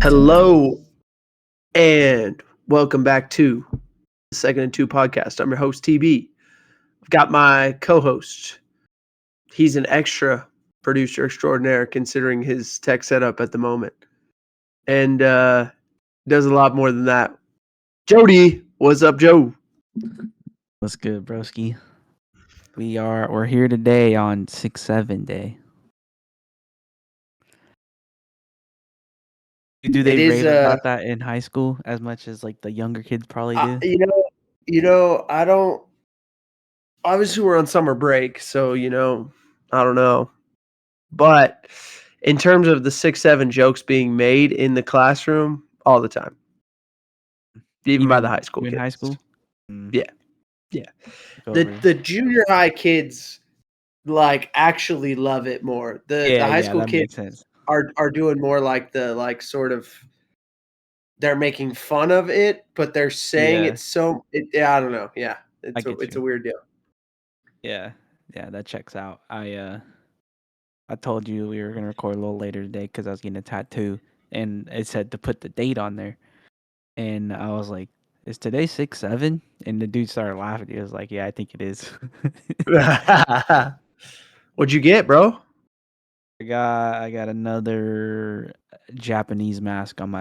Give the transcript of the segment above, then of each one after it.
Hello and welcome back to the Second and Two podcast. I'm your host, TB. I've got my co-host. He's an extra producer extraordinaire considering his tech setup at the moment. And does a lot more than that. Jodye, what's up, Joe? What's good, broski? We're here today on 6-7 day. Do they rave about that in high school as much as like the younger kids probably do? I don't. Obviously, we're on summer break, so I don't know. But in terms of the 6-7 jokes being made in the classroom, all the time, even by the high school kids. In high school, yeah. The junior high kids actually love it more. The high school kids are doing more like the sort of they're making fun of it, but they're saying it's so. I don't know. Yeah, it's a weird deal. Yeah, that checks out. I told you we were gonna record a little later today because I was getting a tattoo, and it said to put the date on there, and I was like, "Is today 6-7?" And the dude started laughing. He was like, "Yeah, I think it is." What'd you get, bro? I got another Japanese mask on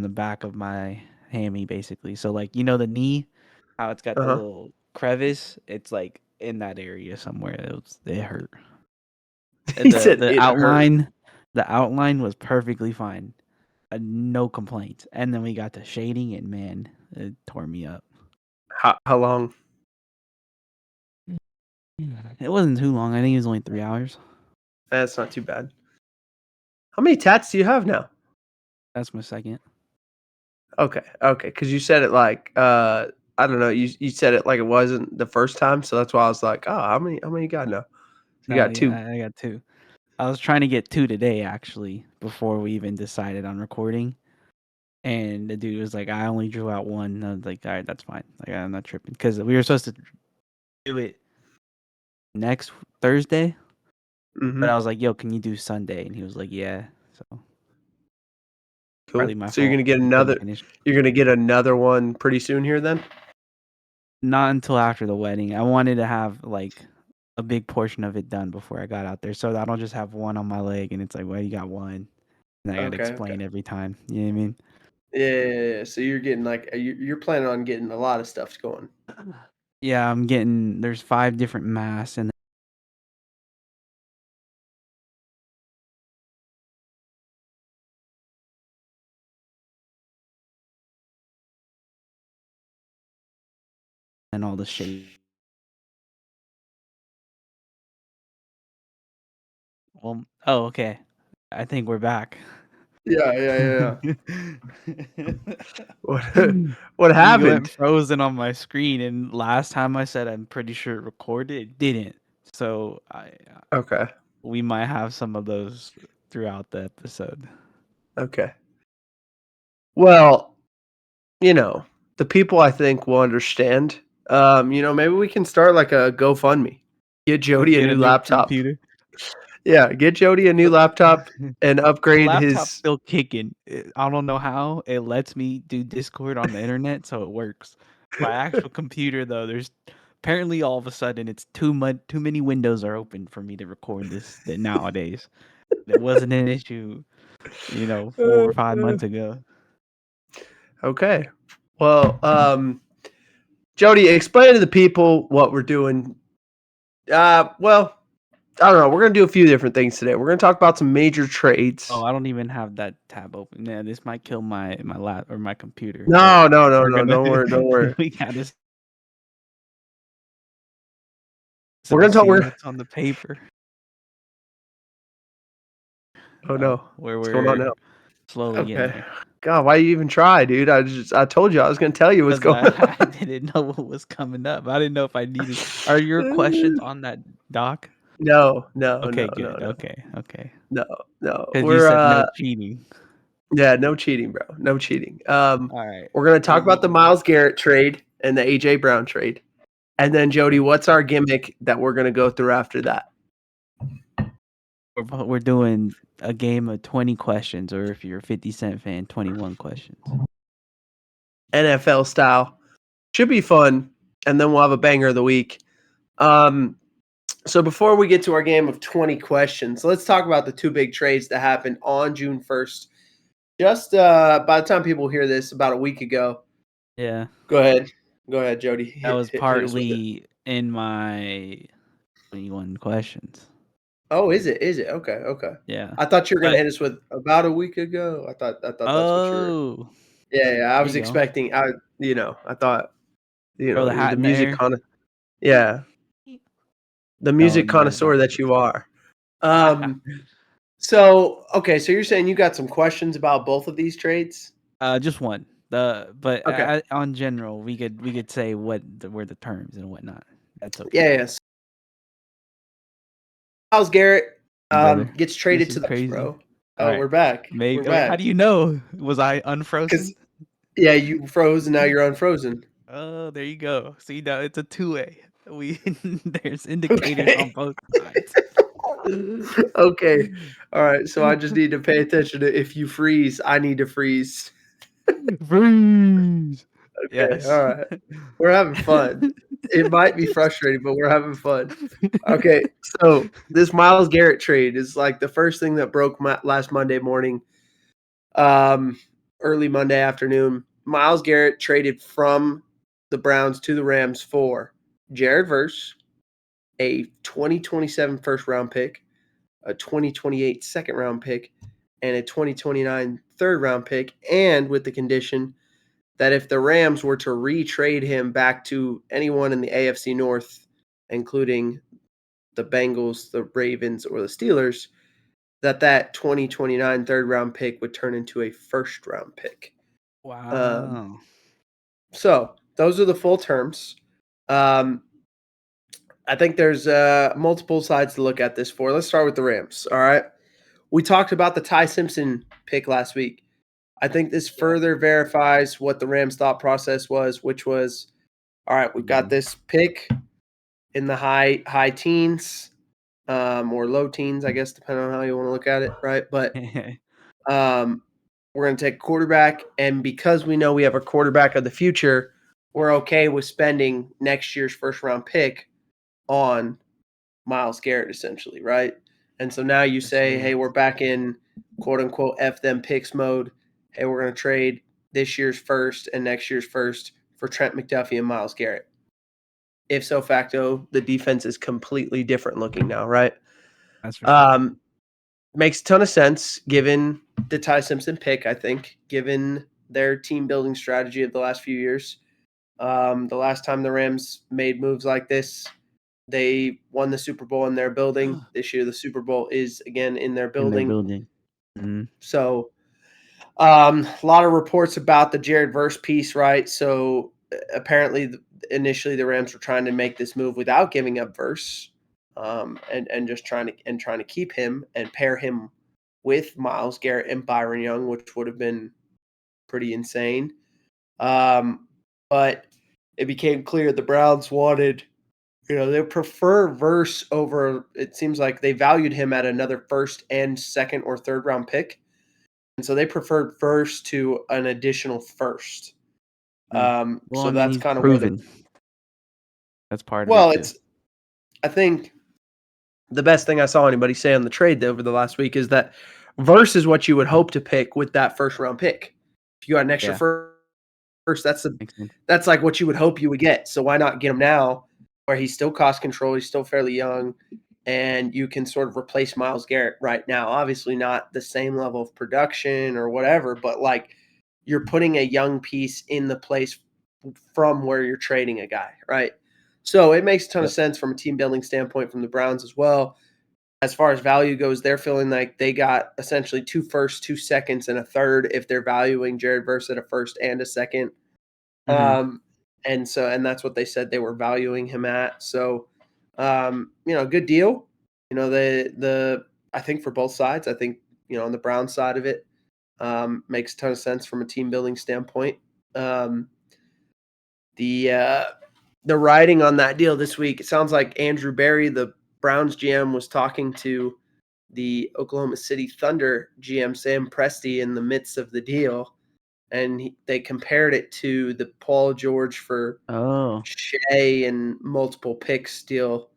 the back of my hammy, basically. So like the knee, how it's got the little crevice. It's like in that area somewhere. It hurt. The outline was perfectly fine. No complaints. And then we got to shading, and man, it tore me up. How long? It wasn't too long. I think it was only 3 hours. That's not too bad. How many tats do you have now? That's my second. Okay. Because you said it like I don't know. You said it like it wasn't the first time, so that's why I was like, oh, how many you got now? So you got two. I got two. I was trying to get 2 today, actually, before we even decided on recording. And the dude was like, I only drew out 1. And I was like, all right, that's fine. Like, I'm not tripping. Because we were supposed to do it next Thursday. Mm-hmm. But I was like, yo, can you do Sunday? And he was like, yeah. So cool. So you're gonna get another one pretty soon here then? Not until after the wedding. I wanted to have like a big portion of it done before I got out there, so I don't just have 1 on my leg and it's like, well, you got 1, and I got to explain every time. You know what I mean? Yeah. So you're getting you're planning on getting a lot of stuff going. Yeah, there's 5 different masks and all the shade. Well, oh, okay. I think we're back. Yeah. What happened? You went frozen on my screen, and last time I said I'm pretty sure it recorded, it didn't. So we might have some of those throughout the episode. Okay. Well, the people I think will understand. Maybe we can start like a GoFundMe. Get Jodye a new laptop. Computer. Yeah, get Jodye a new laptop and upgrade his. Laptop's still kicking. I don't know how it lets me do Discord on the internet, so it works. My actual computer, though, there's apparently all of a sudden it's too many windows are open for me to record this nowadays. It wasn't an issue, 4 or 5 months ago. Okay. Well, Jodye, explain to the people what we're doing. Well, I don't know. We're going to do a few different things today. We're going to talk about some major trades. Oh, I don't even have that tab open. Yeah, this might kill my lap or my computer. No. Don't worry. We got this. We're going to talk what's on the paper. Oh no. What's going on now? Slowly getting there. God, why you even try, dude? I told you I was going to tell you what's going on. I didn't know what was coming up. I didn't know if I needed. Are your questions on that doc? No. Okay, good. No. Okay. No. Because you said no cheating. Yeah, no cheating, bro. No cheating. All right. We're going to talk about the Myles Garrett trade and the AJ Brown trade. And then, Jodye, what's our gimmick that we're going to go through after that? We're doing a game of 20 questions, or if you're a 50 Cent fan, 21 questions. NFL style. Should be fun, and then we'll have a banger of the week. So before we get to our game of 20 questions, let's talk about the two big trades that happened on June 1st. Just by the time people hear this, about a week ago. Yeah. Go ahead, Jodye. That was Hit us with it. partly in my 21 questions. Oh, is it? Okay. Yeah. I thought you were gonna But hit us with about a week ago. I thought that's what you were. oh, Yeah. I there was you go. expecting. I thought Throw the hat the in music there. Yeah, the music connoisseur that you are. So okay, so you're saying you got some questions about both of these trades? Just one. Okay. On general, we could say were the terms and whatnot. That's okay. Yeah. Myles Garrett Brother, gets this traded is to the Bucks, crazy. bro. All Oh, right, we're back. maybe. We're How back. do you know? Was I unfrozen? Yeah, you froze and now you're unfrozen. Oh, there you go. See, now it's a two-way. There's indicators on both sides. Okay. All right. So I just need to pay attention to if you freeze, I need to freeze. Freeze. Okay. Yes. All right. We're having fun. It might be frustrating, but we're having fun. Okay. So this Myles Garrett trade is like the first thing that broke last Monday morning, early Monday afternoon. Myles Garrett traded from the Browns to the Rams for Jared Verse, a 2027 first round pick, a 2028 second round pick, and a 2029 third round pick, and with the condition that if the Rams were to retrade him back to anyone in the AFC North, including the Bengals, the Ravens, or the Steelers, that 2029 third round pick would turn into a first round pick. Wow. So those are the full terms. I think there's multiple sides to look at this for. Let's start with the Rams. All right. We talked about the Ty Simpson pick last week. I think this further verifies what the Rams' thought process was, which was, all right, we've got this pick in the high teens, or low teens, I guess, depending on how you want to look at it, right? But we're going to take a quarterback, and because we know we have a quarterback of the future, we're okay with spending next year's first-round pick on Myles Garrett, essentially, right? And so now you say, hey, we're back in quote-unquote F them picks mode. Hey, we're going to trade this year's first and next year's first for Trent McDuffie and Myles Garrett. If so facto, the defense is completely different looking now, right? That's for sure. Makes a ton of sense given the Ty Simpson pick, I think, given their team building strategy of the last few years. The last time the Rams made moves like this, they won the Super Bowl in their building. This year, the Super Bowl is again in their building. Mm-hmm. So, a lot of reports about the Jared Verse piece, right? So, apparently, initially the Rams were trying to make this move without giving up Verse, and just trying to keep him and pair him with Myles Garrett and Byron Young, which would have been pretty insane. But it became clear the Browns wanted. They prefer Verse over. It seems like they valued him at another first and second or third round pick, and so they preferred Verse to an additional first. Well, So I mean, that's he's kind of proven. That's part of it well, too. I think the best thing I saw anybody say on the trade over the last week is that Verse is what you would hope to pick with that first round pick. If you got an extra first, that's like what you would hope you would get. So why not get him now, where he's still cost control, he's still fairly young, and you can sort of replace Myles Garrett right now. Obviously not the same level of production or whatever, but like you're putting a young piece in the place from where you're trading a guy, right? So it makes a ton of sense from a team building standpoint from the Browns as well. As far as value goes, they're feeling like they got essentially 2 firsts, 2 seconds, and a third if they're valuing Jared Verse at a first and a second. Mm-hmm. And that's what they said they were valuing him at. So, good deal. I think for both sides, I think, on the Brown side of it, makes a ton of sense from a team building standpoint. The writing on that deal this week, it sounds like Andrew Berry, the Browns GM, was talking to the Oklahoma City Thunder GM Sam Presti in the midst of the deal, and they compared it to the Paul George for Oh, Shea and multiple picks deal.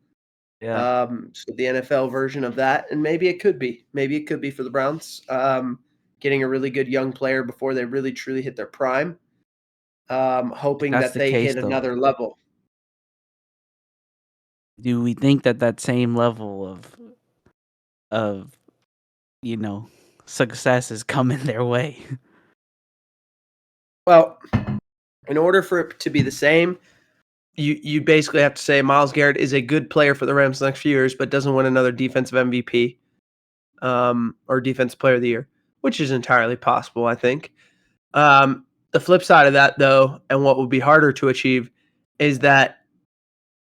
yeah. So the NFL version of that, and maybe it could be for the Browns, getting a really good young player before they really truly hit their prime, If hoping that's that the they case, hit though, another level. do we think that same level of you know success is coming their way? Well, in order for it to be the same, you basically have to say Myles Garrett is a good player for the Rams the next few years, but doesn't win another defensive MVP, or defensive player of the year, which is entirely possible, I think. The flip side of that, though, and what would be harder to achieve, is that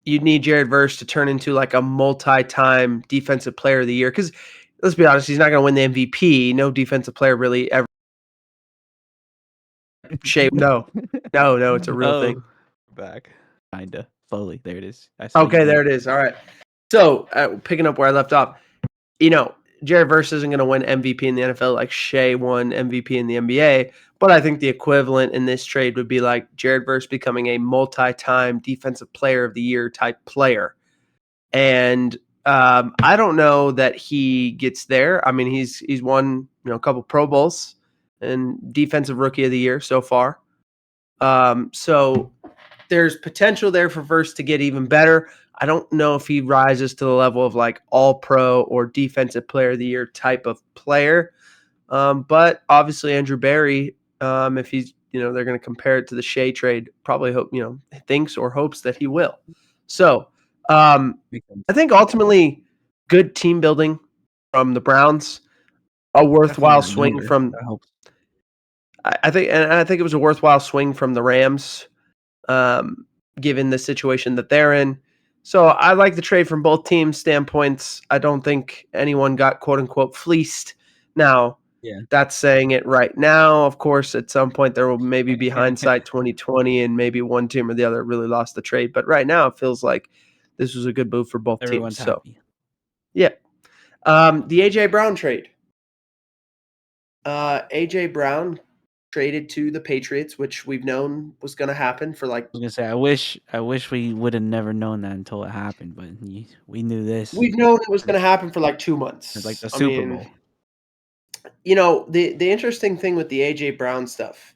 you'd need Jared Verse to turn into like a multi-time defensive player of the year. Because let's be honest, he's not going to win the MVP. No defensive player really ever. No, it's a real thing. Oh, back. Kinda. Slowly. There it is. I saw you Okay, there blink. it is. All right. So picking up where I left off, Jared Verse isn't going to win MVP in the NFL like Shea won MVP in the NBA. But I think the equivalent in this trade would be like Jared Verse becoming a multi-time defensive player of the year type player. And I don't know that he gets there. I mean, he's won a couple Pro Bowls and defensive rookie of the year so far. So there's potential there for Verse to get even better. I don't know if he rises to the level of like all pro or defensive player of the year type of player. But obviously Andrew Berry, if he's, they're going to compare it to the Shea trade, probably thinks or hopes that he will. So Makes sense. I think ultimately good team building from the Browns, a Definitely worthwhile not swing younger. from, That helps. I think it was a worthwhile swing from the Rams, given the situation that they're in. So I like the trade from both teams' standpoints. I don't think anyone got quote unquote fleeced. Now, Yeah. that's saying it right now. Of course, at some point there will maybe be hindsight 2020 and maybe one team or the other really lost the trade. But right now it feels like this was a good move for both teams. Everyone's So happy. yeah. The AJ Brown trade. AJ Brown traded to the Patriots, which we've known was going to happen for like. I was gonna say, I wish we would have never known that until it happened, but we knew this. We've known it was going to happen for like 2 It's like months. the I Super mean, Bowl. the interesting thing with the AJ Brown stuff,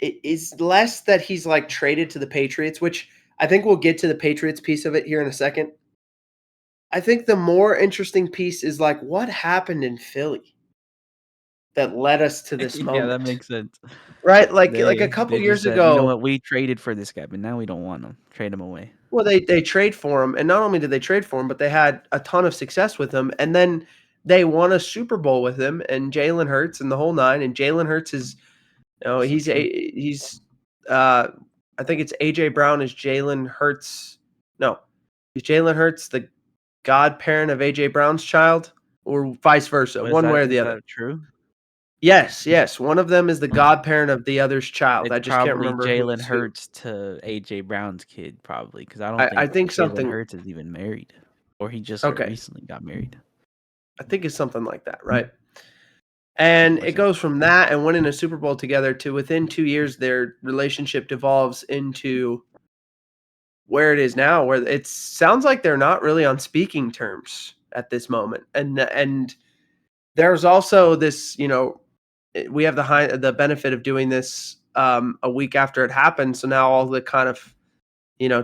it is less that he's like traded to the Patriots, which I think we'll get to the Patriots piece of it here in a second. I think the more interesting piece is like what happened in Philly that led us to this Yeah, that moment, makes sense. right? Like a couple They just years said, you know ago, what, we traded for this guy, but now we don't want him. Trade him away. well, they trade for him, and not only did they trade for him, but they had a ton of success with him, and then they won a Super Bowl with him and Jalen Hurts and the whole nine. And Jalen Hurts is, So true. I think it's AJ Brown is Jalen Hurts. No, is Jalen Hurts the godparent of AJ Brown's child, or vice versa, one way or Is the other? that true? Yes, one of them is the godparent of the other's child. It's I just can't probably remember who Jalen is who. Hurts to AJ Brown's kid, probably, because I don't I think think Jalen something. Hurts is even married, or he just Okay, recently got married. I think it's something like that, right? And Makes it sense. goes from that and winning a Super Bowl together to within 2 years, their relationship devolves into where it is now, where it sounds like they're not really on speaking terms at this moment. And there's also this, we have the benefit of doing this a week after it happened. So now all the kind of,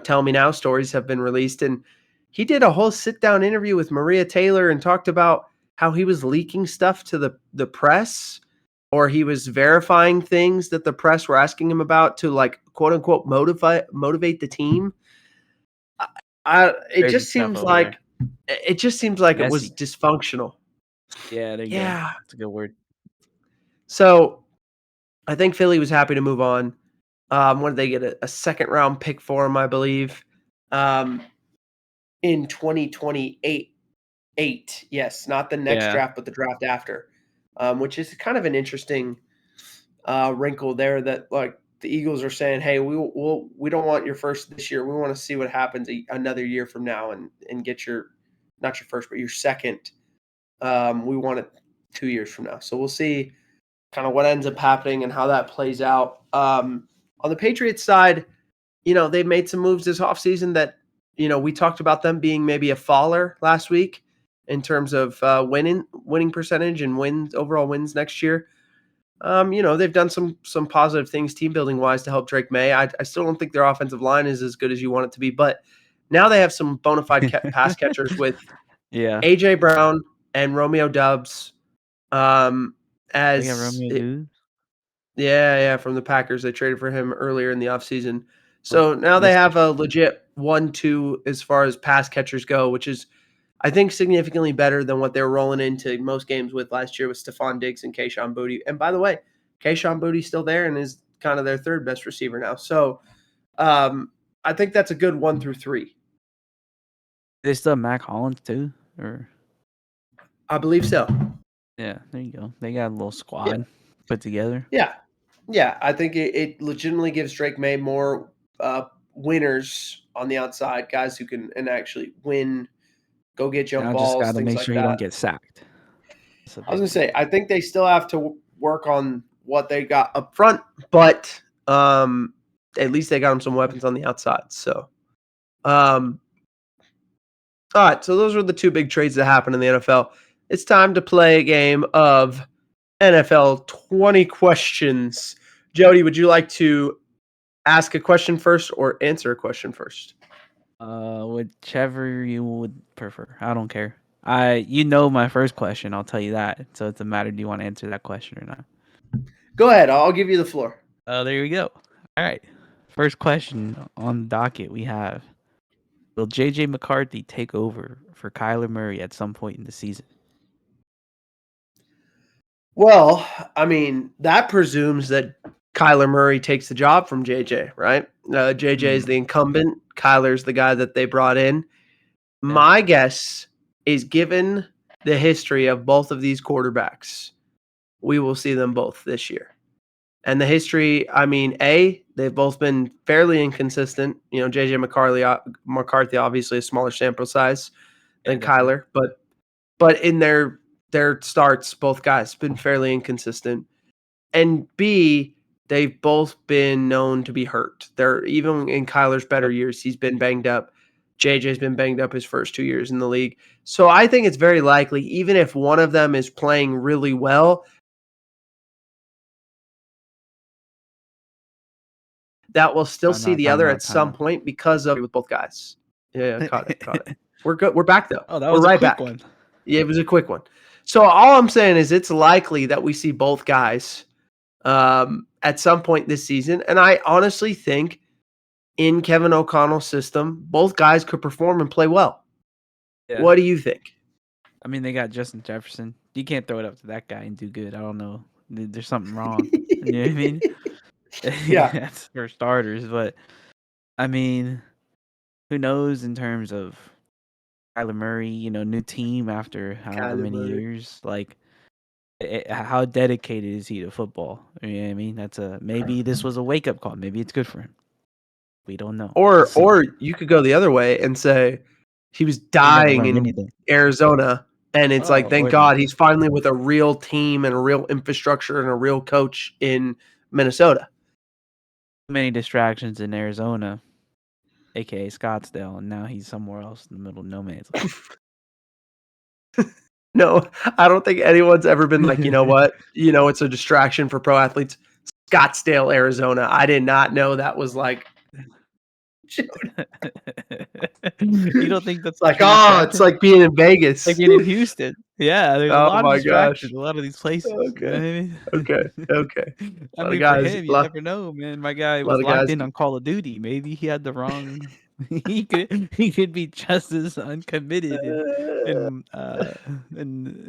tell me now stories have been released. And he did a whole sit down interview with Maria Taylor and talked about how he was leaking stuff to the press, or he was verifying things that the press were asking him about to like quote unquote motivate the team. It Crazy just stuff seems over there. like it was Messy. dysfunctional. Yeah, there you go. Yeah. That's a good word. So I think Philly was happy to move on. What did they get? A second round pick for him, I believe, in 2028. Yes, not the next Yeah. draft, but the draft after, which is kind of an interesting wrinkle there. That like the Eagles are saying, "Hey, we don't want your first this year. We want to see what happens another year from now, and get your not your first, but your second We want it 2 years from now. So we'll see kind of what ends up happening and how that plays out. On the Patriots side, they've made some moves this offseason that, we talked about them being maybe a faller last week in terms of winning percentage and overall wins next year. They've done some positive things team building wise to help Drake May. I still don't think their offensive line is as good as you want it to be, but now they have some bona fide pass catchers with AJ Brown and Romeo Doubs. They got Romeo Doubs? Yeah, from the Packers. They traded for him earlier in the offseason. So now they have a legit 1-2 as far as pass catchers go, which is, I think, significantly better than what they were rolling into most games with last year with Stephon Diggs and Kayshon Boutte. And by the way, Kayshon Boutte's still there and is kind of their third best receiver now. So I think that's a good 1 through 3. They still have Mac Hollins too? Or I believe so. Yeah, there you go. They got a little squad put together. Yeah. I think it legitimately gives Drake May more winners on the outside, guys who can actually win, go get jump balls, just got to things make like sure that. You don't get sacked. I was going to say, I think they still have to work on what they got up front, but at least they got them some weapons on the outside. So, all right. So those were the two big trades that happened in the NFL. It's time to play a game of NFL 20 questions. Jodye, would you like to ask a question first or answer a question first? Whichever you would prefer. I don't care. My first question, I'll tell you that. So it's a matter, do you want to answer that question or not? Go ahead. I'll give you the floor. There we go. All right. First question on the docket we have. Will J.J. McCarthy take over for Kyler Murray at some point in the season? Well, I mean, that presumes that Kyler Murray takes the job from JJ, right? JJ is the incumbent. Kyler's the guy that they brought in. Yeah. My guess is, given the history of both of these quarterbacks, we will see them both this year. And the history, I mean, they've both been fairly inconsistent. JJ McCarthy, obviously a smaller sample size than Kyler, but in their starts, both guys been fairly inconsistent. And B, they've both been known to be hurt. They're even in Kyler's better years, he's been banged up. JJ's been banged up his first 2 years in the league. So I think it's very likely, even if one of them is playing really well, that we'll still see the other at some point because of with both guys. Yeah, caught it. We're good. We're back though. Oh, that was a quick one. Yeah, it was a quick one. So all I'm saying is it's likely that we see both guys at some point this season. And I honestly think in Kevin O'Connell's system, both guys could perform and play well. Yeah. What do you think? I mean, they got Justin Jefferson. You can't throw it up to that guy and do good. I don't know. There's something wrong. You know what I mean? Yeah. That's for starters. But, I mean, who knows in terms of Kyler Murray, new team after however many years. Like, how dedicated is he to football? You know what I mean? Maybe this was a wake-up call. Maybe it's good for him. We don't know. Or you could go the other way and say he was dying in Arizona, and it's thank God he's finally with a real team and a real infrastructure and a real coach in Minnesota. Many distractions in Arizona, aka Scottsdale, and now he's somewhere else in the middle of no man's land. No, I don't think anyone's ever been like, you know what? It's a distraction for pro athletes. Scottsdale, Arizona. I did not know that was like. You don't think that's like, it's like being in Vegas. Like being in Houston. Yeah, there's a lot of distractions, a lot of these places. Okay. You know what I mean? Okay. I mean, for him, you never know, man. My guy was locked in on Call of Duty. Maybe he had the wrong. he could be just as uncommitted in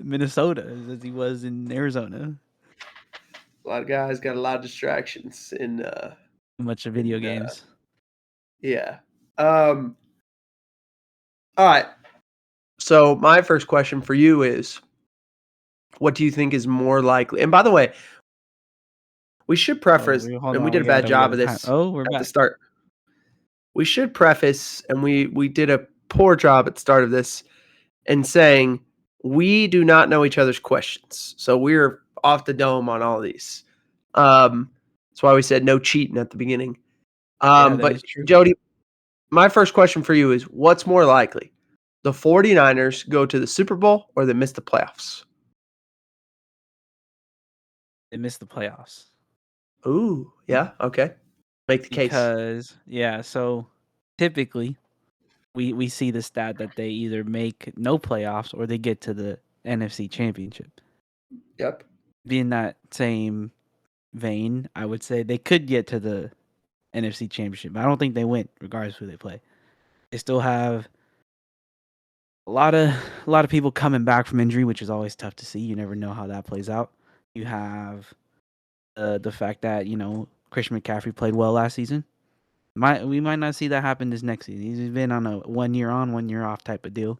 Minnesota as he was in Arizona. A lot of guys got a lot of distractions in much of video games. Yeah. All right. So my first question for you is, what do you think is more likely? And by the way, we should preface, and we did a bad job of this we're at back. the start. We should preface, and we did a poor job at the start of this in saying we do not know each other's questions, so we're off the dome on all these. That's why we said no cheating at the beginning. Yeah, that But is true. Jodye, my first question for you is, what's more likely? The 49ers go to the Super Bowl or they miss the playoffs? They missed the playoffs. Ooh, yeah, okay. Make the case. Because so typically we see the stat that they either make no playoffs or they get to the NFC Championship. Yep. Being that same vein, I would say they could get to the NFC Championship. But I don't think they win, regardless of who they play. They still have a lot of people coming back from injury, which is always tough to see. You never know how that plays out. You have the fact that Christian McCaffrey played well last season. We might not see that happen this next season. He's been on a 1 year on, 1 year off type of deal.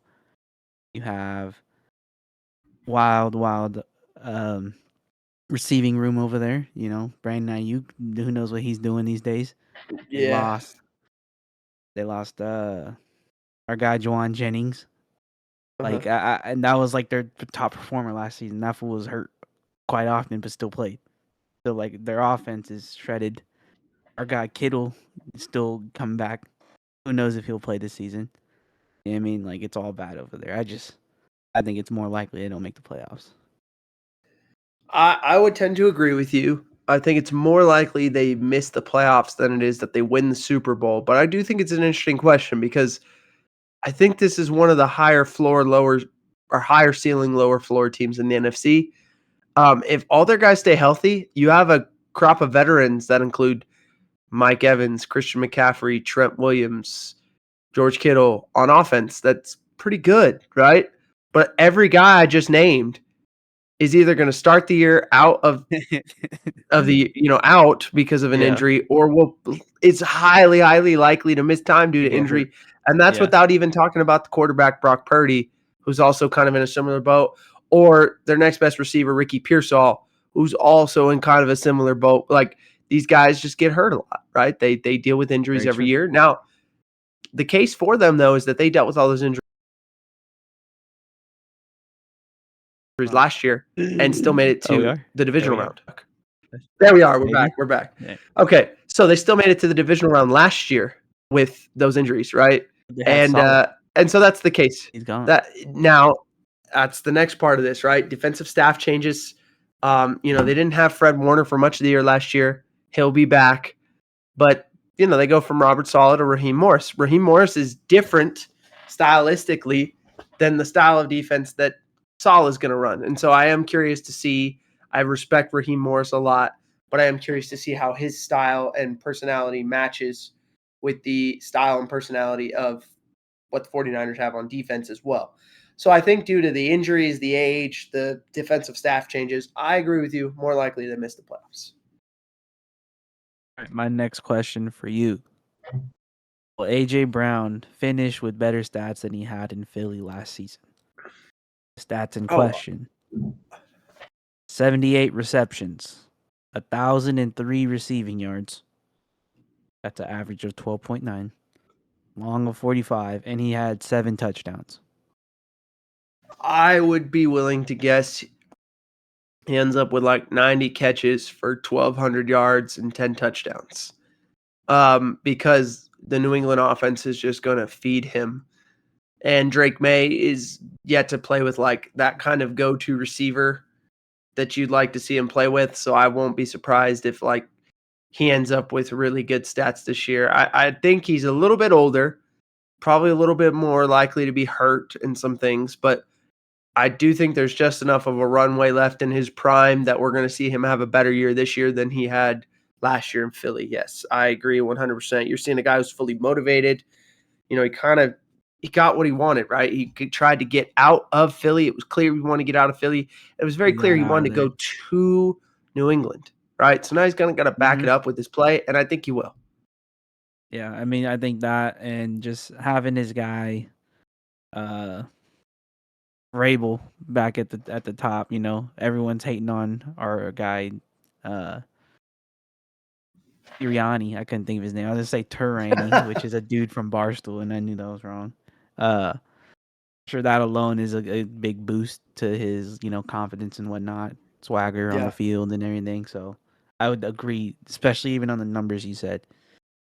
You have wild receiving room over there. Brandon Ayuk. Who knows what he's doing these days? They Yeah. lost our guy Juwan Jennings. Uh-huh. And that was like their top performer last season. That fool was hurt quite often, but still played. So like their offense is shredded. Our guy Kittle is still coming back. Who knows if he'll play this season? You know what I mean, like it's all bad over there. I think it's more likely they don't make the playoffs. I would tend to agree with you. I think it's more likely they miss the playoffs than it is that they win the Super Bowl. But I do think it's an interesting question because I think this is one of the higher ceiling, lower floor teams in the NFC. If all their guys stay healthy, you have a crop of veterans that include Mike Evans, Christian McCaffrey, Trent Williams, George Kittle on offense. That's pretty good, right? But every guy I just named is either going to start the year out of out because of an Yeah, injury, or it's highly likely to miss time due to to get hurt. injury. And that's Yeah, without even talking about the quarterback Brock Purdy, who's also kind of in a similar boat, or their next best receiver Ricky Pearsall, who's also in kind of a similar boat. Like these guys just get hurt a lot, right? They deal with injuries very every true. year. Now, the case for them though is that they dealt with all those injuries Oh, last year and still made it we to are. the There divisional we are. round. There we are. We're back. Maybe. We're back. Yeah. Okay, so they still made it to the divisional round last year with those injuries, right? They had And Solid. and so that's the case. He's gone. That now that's the next part of this, right? Defensive staff changes. They didn't have Fred Warner for much of the year last year. He'll be back, but they go from Robert Saleh to Raheem Morris. Raheem Morris is different stylistically than the style of defense that Saleh is going to run, and so I am curious to see. I respect Raheem Morris a lot, but I am curious to see how his style and personality matches with the style and personality of what the 49ers have on defense as well. So I think due to the injuries, the age, the defensive staff changes, I agree with you. More likely they miss the playoffs. All right, my next question for you. Will A.J. Brown finish with better stats than he had in Philly last season? Stats in Oh, question. 78 receptions, 1,003 receiving yards. That's an average of 12.9. Long of 45, and he had 7 touchdowns. I would be willing to guess he ends up with like 90 catches for 1,200 yards and 10 touchdowns. Because the New England offense is just going to feed him. And Drake May is yet to play with like that kind of go-to receiver that you'd like to see him play with. So I won't be surprised if like he ends up with really good stats this year. I think he's a little bit older, probably a little bit more likely to be hurt in some things, but I do think there's just enough of a runway left in his prime that we're going to see him have a better year this year than he had last year in Philly. Yes, I agree 100%. You're seeing a guy who's fully motivated. He got what he wanted, right? He tried to get out of Philly. It was clear he wanted to get out of Philly. It was very He clear got he out wanted of to there. go to New England, right? So now he's going to got to back it up with his play, and I think he will. Yeah, I mean, I think that and just having his guy, Rabel back at the top. Everyone's hating on our guy, Iriani. I couldn't think of his name. I was gonna say Turani, which is a dude from Barstool, and I knew that was wrong. sure that alone is a big boost to his, confidence and whatnot, swagger on the field and everything. So I would agree, especially even on the numbers you said.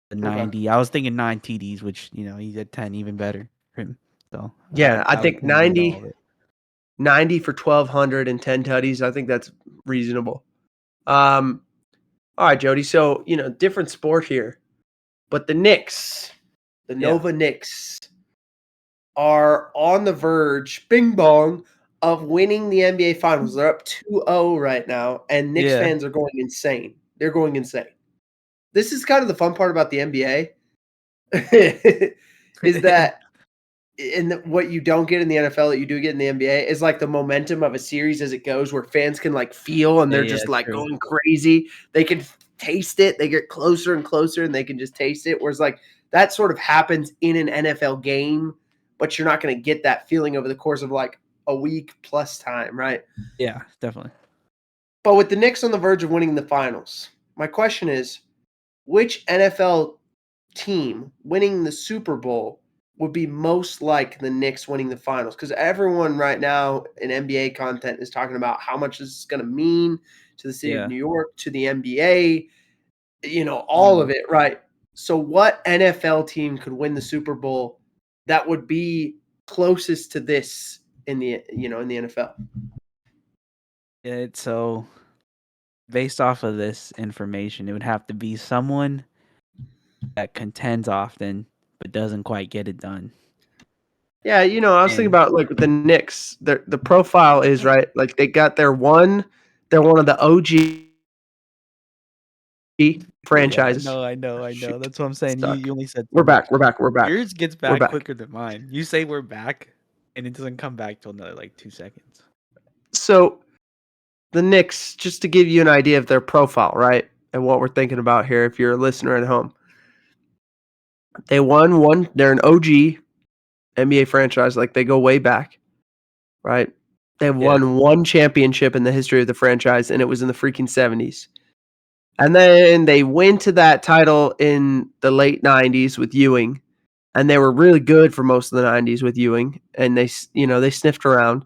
The 90. I was thinking 9 TDs, which, he had 10, even better for him. So Yeah, I would think agree to all of it. 90 for 1,200 and 10 tutties. I think that's reasonable. All right, Jodye. So, different sport here, but the Knicks, the Nova Knicks, are on the verge, bing bong, of winning the NBA Finals. They're up 2-0 right now, and Knicks fans are going insane. They're going insane. This is kind of the fun part about the NBA, is that what you don't get in the NFL that you do get in the NBA is like the momentum of a series as it goes, where fans can like feel and they're just like true. going crazy. They can taste it. They get closer and closer and they can just taste it. Whereas like that sort of happens in an NFL game, but you're not going to get that feeling over the course of like a week plus time, right? Yeah, definitely. But with the Knicks on the verge of winning the finals, my question is, which NFL team winning the Super Bowl would be most like the Knicks winning the finals? Because everyone right now in NBA content is talking about how much this is going to mean to the city of New York, to the NBA, all of it, right? So what NFL team could win the Super Bowl that would be closest to this in the NFL? Yeah, so based off of this information, it would have to be someone that contends often but doesn't quite get it done. Yeah, I was thinking about like the Knicks. The profile is right. Like they're one of the OG franchises. Yeah, I know. That's what I'm saying. You only said we're back. Yours gets back quicker than mine. You say we're back, and it doesn't come back till another like 2 seconds. So the Knicks, just to give you an idea of their profile, right, and what we're thinking about here, if you're a listener at home, they won one. They're an OG NBA franchise, like they go way back, right? They won one championship in the history of the franchise, and it was in the freaking 70s. And then they went to that title in the late 90s with Ewing, and they were really good for most of the 90s with Ewing, and they sniffed around.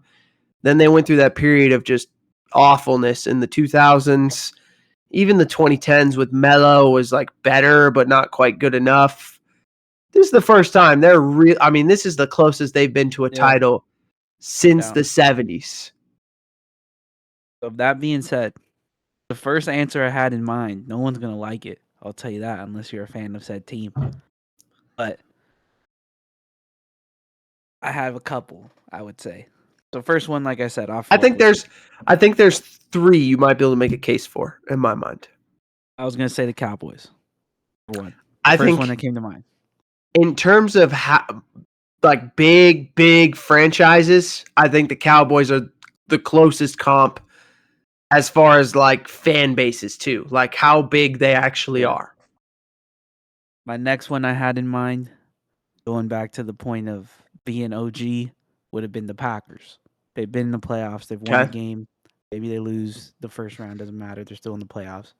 Then they went through that period of just awfulness in the 2000s. Even the 2010s with Melo was like better, but not quite good enough. This is the first time they're real. I mean, this is the closest they've been to a title since the 70s. So that being said, the first answer I had in mind, no one's going to like it. I'll tell you that, unless you're a fan of said team. But I have a couple, I would say. The first one, like I said, I think there's 3 you might be able to make a case for in my mind. I was going to say the Cowboys. One. First one that came to mind. In terms of like big franchises, I think the Cowboys are the closest comp as far as like fan bases too, like how big they actually are. My next one I had in mind, going back to the point of being OG, would have been the Packers. They've been in the playoffs. They've won a game. Maybe they lose the first round. Doesn't matter. They're still in the playoffs.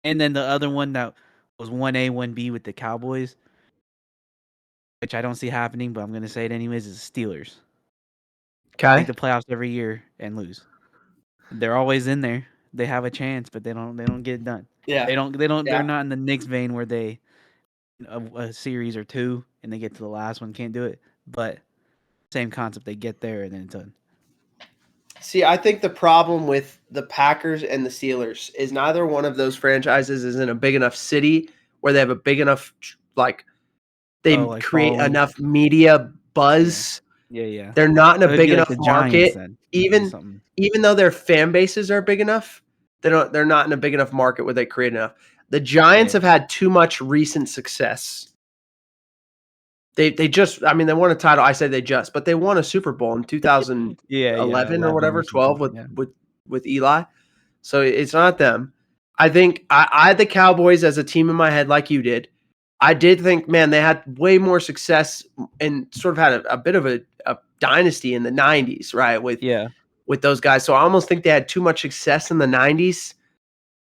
And then the other one that was 1A, 1B with the Cowboys, which I don't see happening, but I'm going to say it anyways, is the Steelers. Okay. Make the playoffs every year and lose. They're always in there. They have a chance, but they don't get it done. Yeah. They don't they're not in the Knicks vein where they a series or two and they get to the last one, can't do it. But same concept, they get there and then it's done. See, I think the problem with the Packers and the Steelers is neither one of those franchises is in a big enough city where they have a big enough create following. enough media buzz. Yeah. They're not in a big enough the market. Giants, Even though their fan bases are big enough, they're not in a big enough market where they create enough. The Giants have had too much recent success. They won a title. I say but they won a Super Bowl in 2011 or whatever, 12 with Eli. So it's not them. I think I had the Cowboys as a team in my head like you did. I did think, man, they had way more success and sort of had a bit of a dynasty in the 90s, right? With those guys. So I almost think they had too much success in the 90s.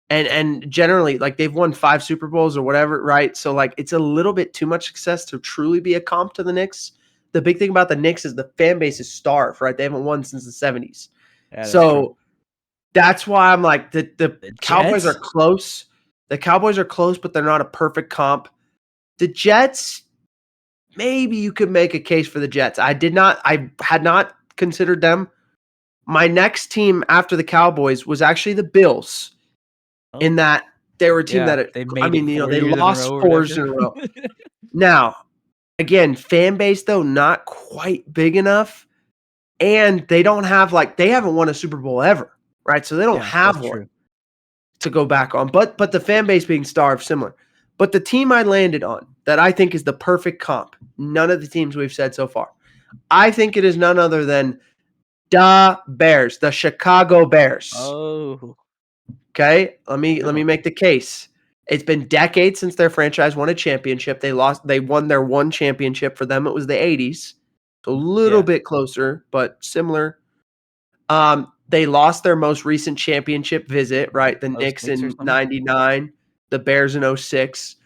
And generally, like they've won 5 Super Bowls or whatever, right? So like it's a little bit too much success to truly be a comp to the Knicks. the big thing about the Knicks is the fan base is starved, right? They haven't won since the 70s. Yeah, that's true. So that's why I'm like the Cowboys are Jets? close. The Cowboys are close, but they're not a perfect comp. The Jets, maybe you could make a case for the Jets. I had not considered them. My next team after the Cowboys was actually the Bills, in that they were a team that they made it 4 they years in a lost row or 4 years in whatever. a row. Now, again, fan base though not quite big enough, and they don't have they haven't won a Super Bowl ever, right? So they don't have that's one true. to go back on. But the fan base being starved, similar. But the team I landed on that I think is the perfect comp, none of the teams we've said so far, I think it is none other than the Bears, the Chicago Bears. Oh. Okay, let me make the case. It's been decades since their franchise won a championship. They won their one championship. For them, it was the 80s. So a little bit closer, but similar. They lost their most recent championship visit, right? The Knicks in 99, the Bears in 06.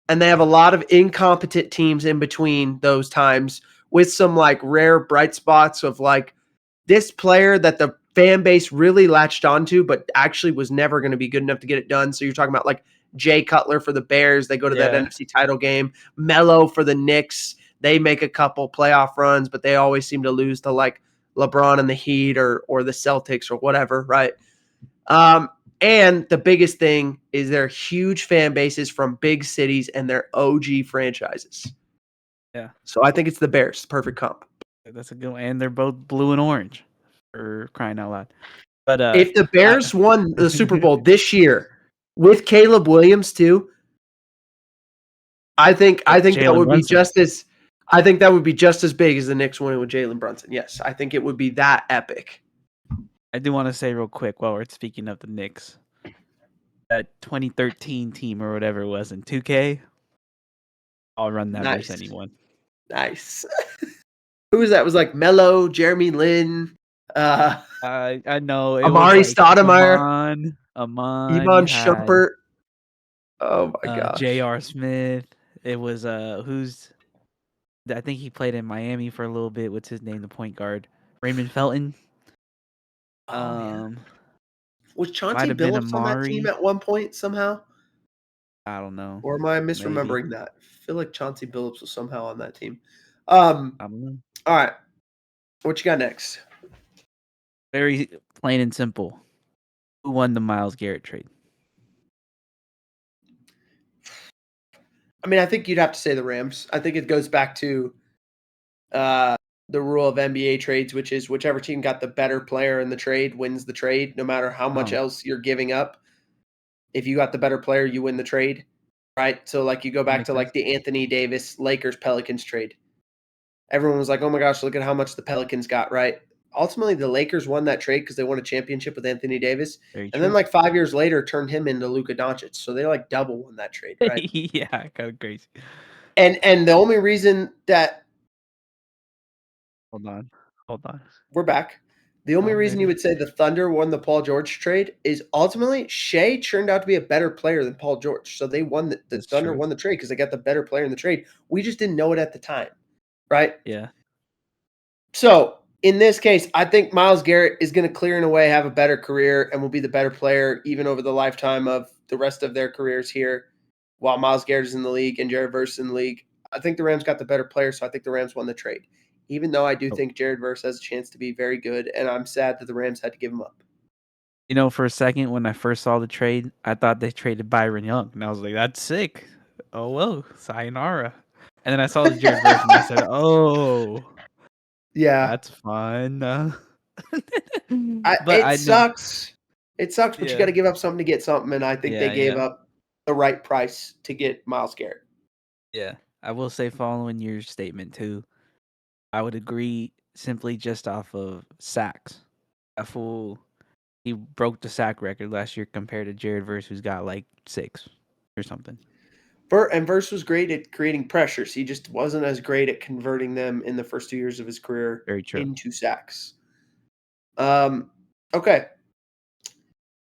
And they have a lot of incompetent teams in between those times, with some rare bright spots of this player that the fan base really latched onto, but actually was never going to be good enough to get it done. So you're talking about Jay Cutler for the Bears. They go to that NFC title game. Melo for the Knicks. They make a couple playoff runs, but they always seem to lose to LeBron and the Heat or the Celtics or whatever, right? And the biggest thing is their huge fan bases from big cities and their OG franchises. Yeah. So I think it's the Bears. Perfect comp. That's a good one. And they're both blue and orange, for crying out loud. But if the Bears won the Super Bowl this year with Caleb Williams too, I think that would be just as big as the Knicks winning with Jalen Brunson. Yes, I think it would be that epic. I do want to say real quick while we're speaking of the Knicks, that 2013 team or whatever it was in 2K, I'll run that versus anyone. Nice. Who was that? It was Melo, Jeremy Lin. I know. It Amari was Stoudemire. Iman Shumpert. Oh my gosh. J.R. Smith. It was I think he played in Miami for a little bit. What's his name? The point guard, Raymond Felton. Yeah. Was Chauncey Billups on that team at one point somehow? I don't know. Or am I misremembering that? I feel like Chauncey Billups was somehow on that team. I don't know. All right. What you got next? Very plain and simple. Who won the Myles Garrett trade? I mean, I think you'd have to say the Rams. I think it goes back to the rule of NBA trades, which is whichever team got the better player in the trade wins the trade, no matter how much else you're giving up. If you got the better player, you win the trade, right? So you go back to the Anthony Davis Lakers Pelicans trade. Everyone was like, "Oh my gosh, look at how much the Pelicans got!" Right? Ultimately, the Lakers won that trade because they won a championship with Anthony Davis, and then 5 years later, turned him into Luka Doncic. So they double won that trade, right? Yeah, kind of crazy. And the only reason that hold on, we're back. The only reason you would say the Thunder won the Paul George trade is ultimately Shea turned out to be a better player than Paul George. So they won the Thunder won the trade because they got the better player in the trade. We just didn't know it at the time, right? Yeah. So in this case, I think Myles Garrett is going to clear in a way, have a better career, and will be the better player even over the lifetime of the rest of their careers here while Myles Garrett is in the league and Jared Verse in the league. I think the Rams got the better player, so I think the Rams won the trade. Even though I do think Jared Verse has a chance to be very good, and I'm sad that the Rams had to give him up. You know, for a second when I first saw the trade, I thought they traded Byron Young, and I was like, "That's sick." Oh well, sayonara. And then I saw the Jared Verse, and I said, "Oh, yeah, that's fun." It sucks. It sucks, but you got to give up something to get something, and I think they gave up the right price to get Myles Garrett. Yeah, I will say, following your statement too, I would agree simply just off of sacks. That fool, he broke the sack record last year compared to Jared Verse, who's got 6 or something. And Verse was great at creating pressures. He just wasn't as great at converting them in the first 2 years of his career into sacks. Okay.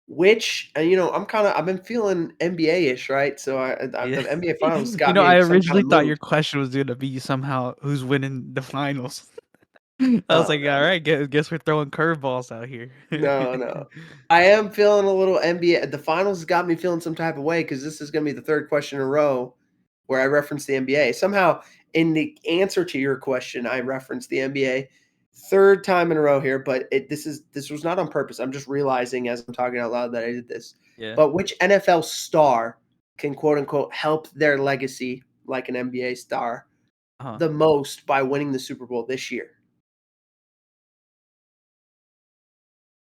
which I've been feeling NBA-ish, right? So Yeah. the NBA Finals got I me in some kind originally of thought mood. your question was gonna be somehow who's winning the finals. I was like, all No, right, guess we're throwing curveballs out here. no. I am feeling a little NBA. The Finals got me feeling some type of way because this is going to be the third question in a row where I reference the NBA. Somehow, in the answer to your question, I referenced the NBA. Third time in a row here, but this was not on purpose. I'm just realizing as I'm talking out loud that I did this. Yeah. But which NFL star can quote unquote help their legacy like an NBA star the most by winning the Super Bowl this year?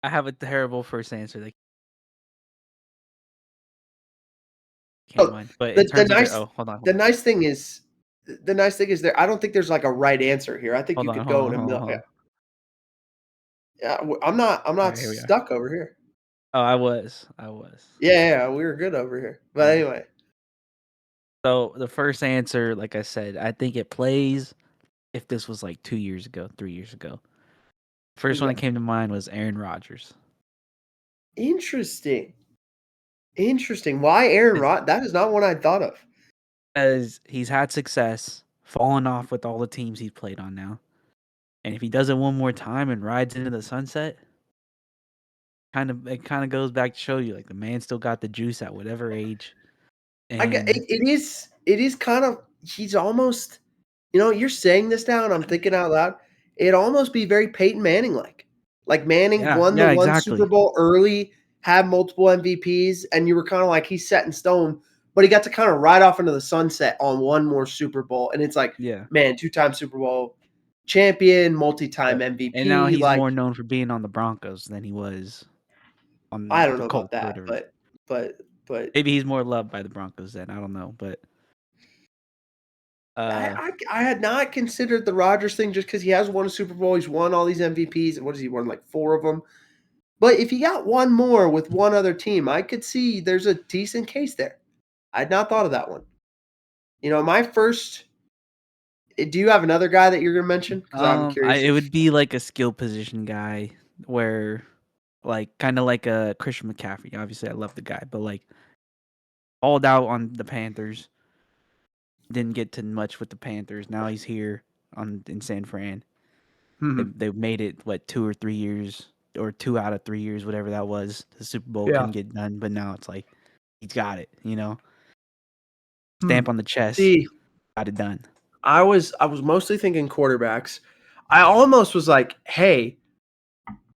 I have a terrible first answer that came to Oh, mind. But the in the terms of nice hold on, the nice thing is there. I don't think there's like a right answer here. I think you could go in a hold million. on. Yeah, I'm All not right, here we are. stuck over here. Oh, I was. Yeah, we were good over here. But Yeah. anyway, So the first answer, like I said, I think it plays if this was like 2 years ago, 3 years ago. First who's one that that? came to mind was Aaron Rodgers. Interesting. Interesting. Why Aaron Rod? That is not one I thought of. As he's had success, falling off with all the teams he's played on now. And if he does it one more time and rides into the sunset, it kind of goes back to show you like the man still got the juice at whatever age. I get And it is kind of he's almost you're saying this now and I'm thinking out loud. It'd almost be very Peyton Manning like. Like Manning won the yeah, one Super exactly. Bowl early, had multiple MVPs, and you were kind of like he's set in stone, but he got to kind of ride off into the sunset on one more Super Bowl. And it's like, Yeah. man, 2-time Super Bowl champion, multi-time But and now MVP. he's Like, more known for being on the Broncos than he was I on don't the know about Colts or that, whatever. but Maybe he's more loved by the Broncos then. I don't know, but I had not considered the Rodgers thing just because he has won a Super Bowl. He's won all these MVPs. What has he won? Like 4 of them. But if he got one more with one other team, I could see there's a decent case there. I'd not thought of that one. My first. Do you have another guy that you're going to mention? Because I'm curious. it would be like a skill position guy where like kind of like a Christian McCaffrey. Obviously, I love the guy, but like all out on the Panthers. Didn't get to much with the Panthers. Now he's here in San Fran. Mhm. They made it 2 or 3 years or 2 out of 3 years, whatever that was. The Super Bowl Yeah. couldn't get done, but now it's like he's got it. Hmm. Stamp on the chest, See, got it done. I was mostly thinking quarterbacks. I almost was like, hey,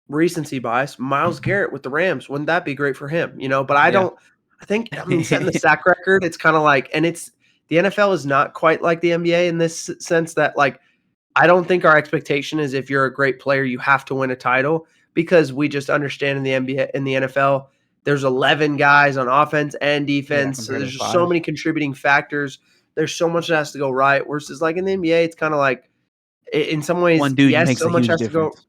recency bias, Myles Garrett with the Rams. Wouldn't that be great for him? But I Yeah. don't. I mean, setting the sack record, it's kind of like, and the NFL is not quite like the NBA in this sense that like I don't think our expectation is if you're a great player, you have to win a title because we just understand in the NBA, in the NFL, there's 11 guys on offense and Yeah, defense. So compared to there's just so 5. many contributing factors. There's so much that has to go right. Versus like in the NBA, it's kind of like in some ways, One dude yes, makes so a much huge has to go. difference.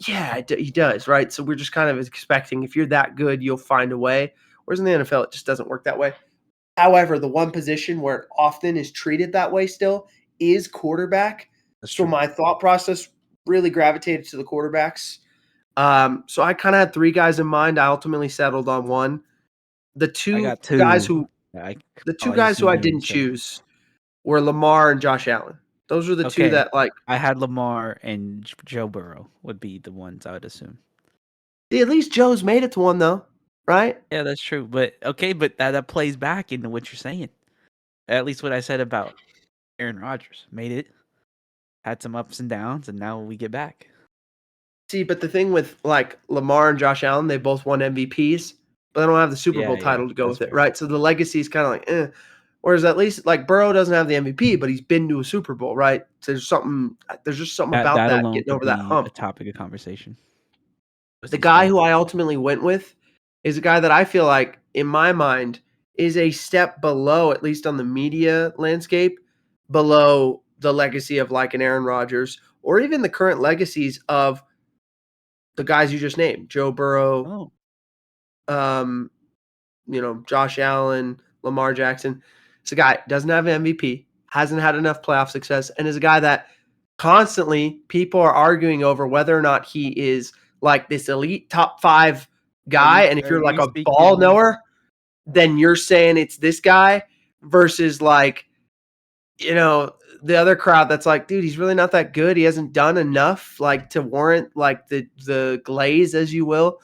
Yeah, he does, right? So we're just kind of expecting if you're that good, you'll find a way. Whereas in the NFL, it just doesn't work that way. However, the one position where it often is treated that way still is quarterback. That's So true. my thought process really gravitated to the quarterbacks. So I kind of had 3 guys in mind. I ultimately settled on one. The I two got guys 2. who I the two always guys who I assumed you were gonna didn't say. choose were Lamar and Josh Allen. Those were the 2 Okay, that like I had Lamar and Joe Burrow would be the ones I would assume. at least Joe's made it to one though, right? Yeah, that's true. But okay, but that plays back into what you're saying. At least what I said about Aaron Rodgers. Made it, had some ups and downs, and now we get back. See, but the thing with like Lamar and Josh Allen, they both won MVPs, but they don't have the Super Bowl Yeah, title to go that's with it, fair. right? So the legacy is kind of like, eh. Whereas at least like Burrow doesn't have the MVP, but he's been to a Super Bowl, right? So there's just something about That that alone getting could over that be a hump. topic of conversation. Was The he guy still? who I ultimately went with is a guy that I feel like, in my mind, is a step below, at least on the media landscape, below the legacy of like an Aaron Rodgers or even the current legacies of the guys you just named, Joe Burrow, Oh, um, Josh Allen, Lamar Jackson. It's a guy doesn't have an MVP, hasn't had enough playoff success, and is a guy that constantly people are arguing over whether or not he is like this elite top 5 guy, and if Are you're like you a ball speaking? knower, then you're saying it's this guy versus like, you know, the other crowd that's like, dude, he's really not that good. He hasn't done enough like to warrant like the glaze, as you will.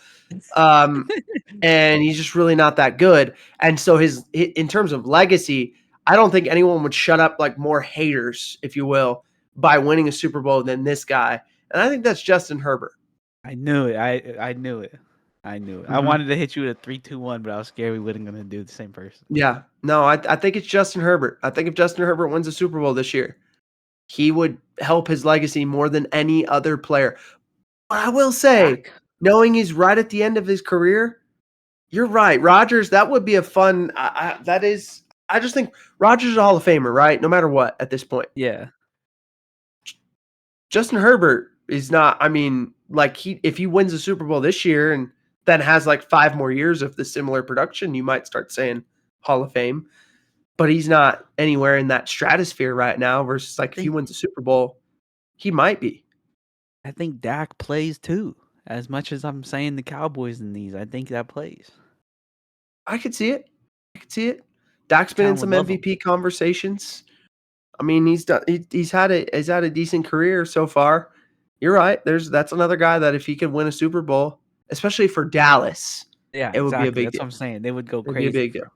And he's just really not that good. And so in terms of legacy, I don't think anyone would shut up like more haters, if you will, by winning a Super Bowl than this guy. And I think that's Justin Herbert. I knew it. I knew it. I knew it. I Mm-hmm. wanted to hit you with a 3-2-1, but I was scared we wasn't gonna do the same person. Yeah. No, I think it's Justin Herbert. I think if Justin Herbert wins a Super Bowl this year, he would help his legacy more than any other player. But I will say, Dak. knowing he's right at the end of his career, you're right. Rodgers, that would be a fun I just think Rodgers is a Hall of Famer, right? No matter what at this point. Yeah. Justin Herbert is not, I mean, like if he wins a Super Bowl this year and then has like 5 more years of the similar production, you might start saying Hall of Fame. But he's not anywhere in that stratosphere right now versus like if he wins a Super Bowl, he might be. I think Dak plays too. As much as I'm saying the Cowboys in these, I think that plays. I could see it. I could see it. Dak's been in Town would some love him. MVP conversations. I mean, he's had a decent career so far. You're right. That's another guy that if he could win a Super Bowl, especially for Dallas, Yeah, it would be a exactly. big That's what deal. I'm saying. They would go It'd be a crazy big for deal.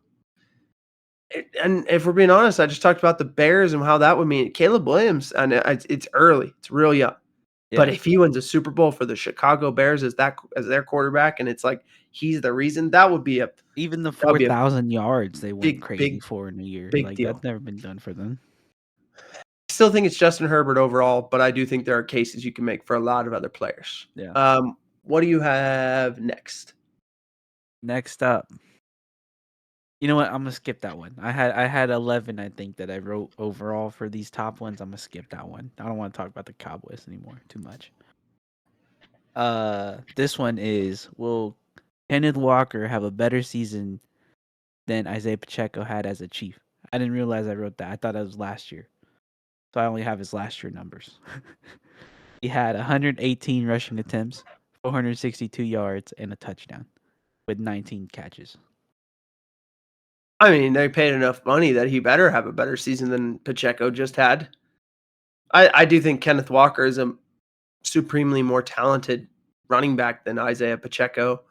And if we're being honest, I just talked about the Bears and how that would mean Caleb Williams. And it's early, it's real young. But Yeah. if he wins a Super Bowl for the Chicago Bears as their quarterback, and it's like he's the reason, that would be Even the that would be a 4,000 yards they went big, crazy big, for in a year. big Like deal. that's never been done for them. I still think it's Justin Herbert overall, but I do think there are cases you can make for a lot of other players. Yeah. What do you have next? Next up. You know what? I'm gonna skip that one. I had 11, I think, that I wrote overall for these top ones. I'm gonna skip that one. I don't want to talk about the Cowboys anymore too much. This one is, will Kenneth Walker have a better season than Isaiah Pacheco had as a Chief? I didn't realize I wrote that. I thought that was last year. So I only have his last year numbers. He had 118 rushing attempts, 462 yards, and a touchdown with 19 catches. I mean, they paid enough money that he better have a better season than Pacheco just had. I do think Kenneth Walker is a supremely more talented running back than Isaiah Pacheco.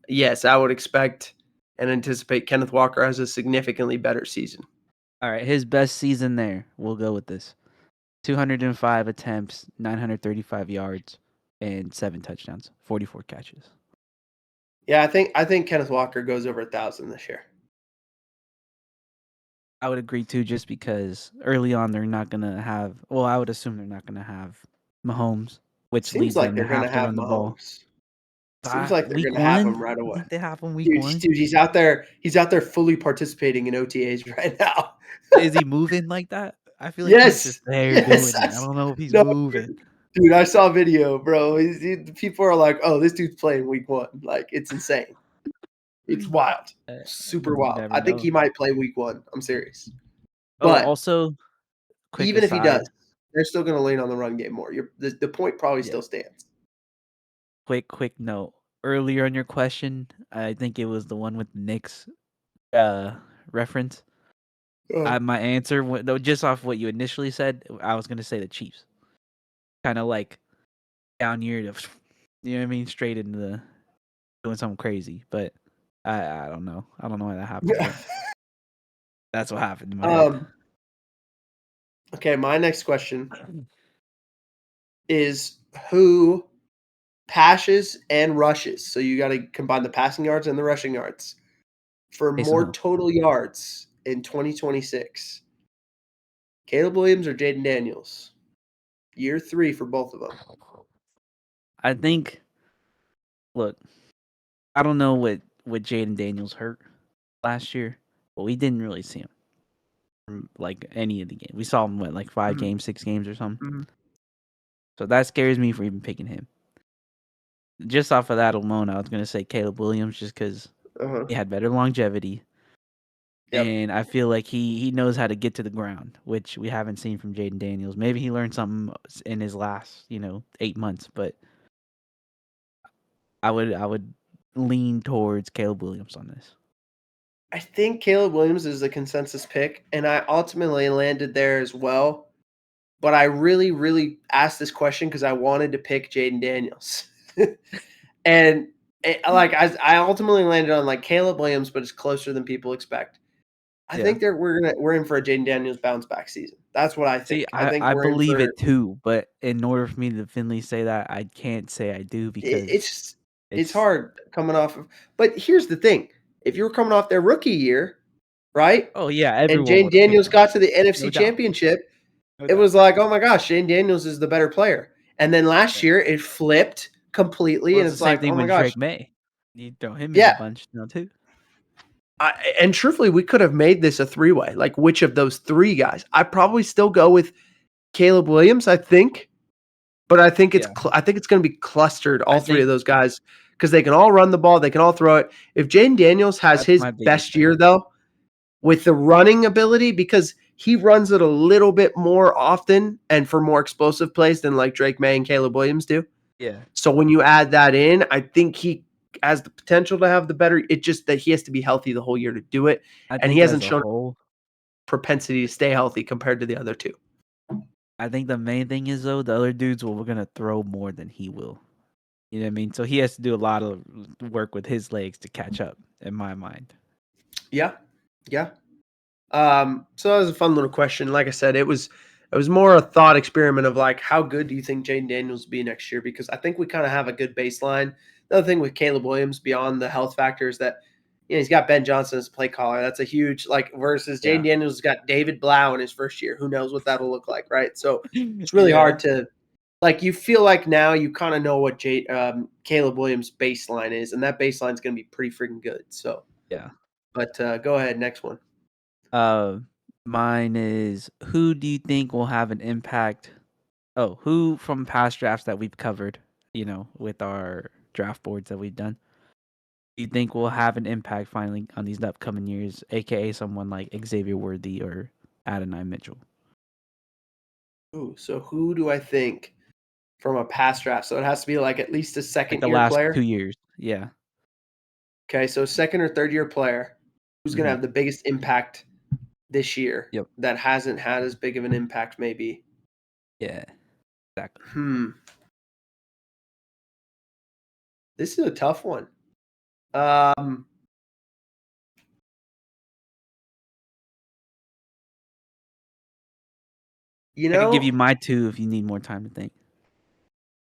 Yes, I would expect and anticipate Kenneth Walker has a significantly better season. All right, his best season there. We'll go with this. 205 attempts, 935 yards, and 7 touchdowns, 44 catches. Yeah, I think Kenneth Walker goes over 1,000 this year. I would agree too, just because early on they're not gonna have. Well, I would assume they're not gonna have Mahomes, which Seems leads like them to they're going to have to have run the ball. Mahomes. Seems like they're Week going to have him one, right I away. think they have him week Dude, one. he's out there. He's out there fully participating in OTAs right now. Is he moving like that? I feel like he's Yes, just there yes. doing it. I don't know if he's No, moving. dude, I saw a video, bro. People are like, "Oh, this dude's playing week 1." Like, it's insane. It's wild, super You wild. never I think know. he might play week 1. I'm serious. Oh, But also, quick even if he aside, does, they're still going to lean on the run game more. The point probably yeah. still stands. Quick note. Earlier on your question, I think it was the one with the Knicks reference. My answer, just off what you initially said, I was gonna say the Chiefs. Kind of like down year to, you know what I mean, straight into the doing something crazy. But I don't know. I don't know why that happened, but that's what happened in my head. Okay, my next question is who passes and rushes. So you got to combine the passing yards and the rushing yards for Taysom more Hill. total yards in 2026. Caleb Williams or Jaden Daniels? Year 3 for both of them. I think. Look, I don't know what Jaden Daniels hurt last year, but we didn't really see him from like any of the games. We saw him like 5 Mhm. games, 6 games or something. Mhm. So that scares me for even picking him. Just off of that alone, I was gonna say Caleb Williams just because Uh-huh. he had better longevity, Yep. and I feel like he knows how to get to the ground, which we haven't seen from Jaden Daniels. Maybe he learned something in his last 8 months, but I would lean towards Caleb Williams on this. I think Caleb Williams is the consensus pick, and I ultimately landed there as well. But I really, really asked this question because I wanted to pick Jaden Daniels. And I ultimately landed on like Caleb Williams, but it's closer than people expect. I think we're in for a Jaden Daniels bounce back season. That's what I think. See, I think I we're in believe for it too, but in order for me to definitively say that, I can't say I do because it's hard coming off of. But here's the thing: if you were coming off their rookie year, right, oh yeah, and everyone Jaden would have picked Daniels him, got to the no NFC doubt, Championship, no it doubt. was like, oh my gosh, Jaden Daniels is the better player. And then last year it flipped completely, Well, and it's the it's same like, thing oh my with gosh, Drake May. You throw him in the yeah. bunch now too. And truthfully, we could have made this a three-way. Like, which of those three guys? I'd probably still go with Caleb Williams, I think, but I think it's going to be clustered, all I three of think those guys, because they can all run the ball, they can all throw it. If Jaden Daniels has that's his my biggest best thing. year, though, with the running ability, because he runs it a little bit more often and for more explosive plays than like Drake May and Caleb Williams do. Yeah. So when you add that in, I think he has the potential to have the better. It's just that he has to be healthy the whole year to do it, I and he think hasn't as a shown whole, propensity to stay healthy compared to the other two. I think the main thing is though the other dudes were gonna throw more than he will. You know what I mean? So he has to do a lot of work with his legs to catch up, in my mind. Yeah, yeah. So that was a fun little question. Like I said, it was more a thought experiment of like, how good do you think Jaden Daniels will be next year? Because I think we kind of have a good baseline. The other thing with Caleb Williams, beyond the health factors, that he's got Ben Johnson as play caller. That's a huge versus Jaden Daniels has got David Blau in his first year. Who knows what that'll look like, right? So it's really hard to you feel like now you kind of know what Caleb Williams' baseline is, and that baseline is going to be pretty freaking good. So Yeah. but go ahead, next one. Mine is, who do you think will have an impact? Oh, who from past drafts that we've covered, with our draft boards that we've done, do you think will have an impact finally on these upcoming years, aka someone like Xavier Worthy or Adonai Mitchell? Ooh, so who do I think from a past draft? So it has to be like at least a Like second the year last player. 2 years. Yeah. Okay, so second or third year player who's going to Mm-hmm. have the biggest impact this year Yep. that hasn't had as big of an impact, maybe. Yeah. Exactly. This is a tough one. Um, I could give you my two if you need more time to think.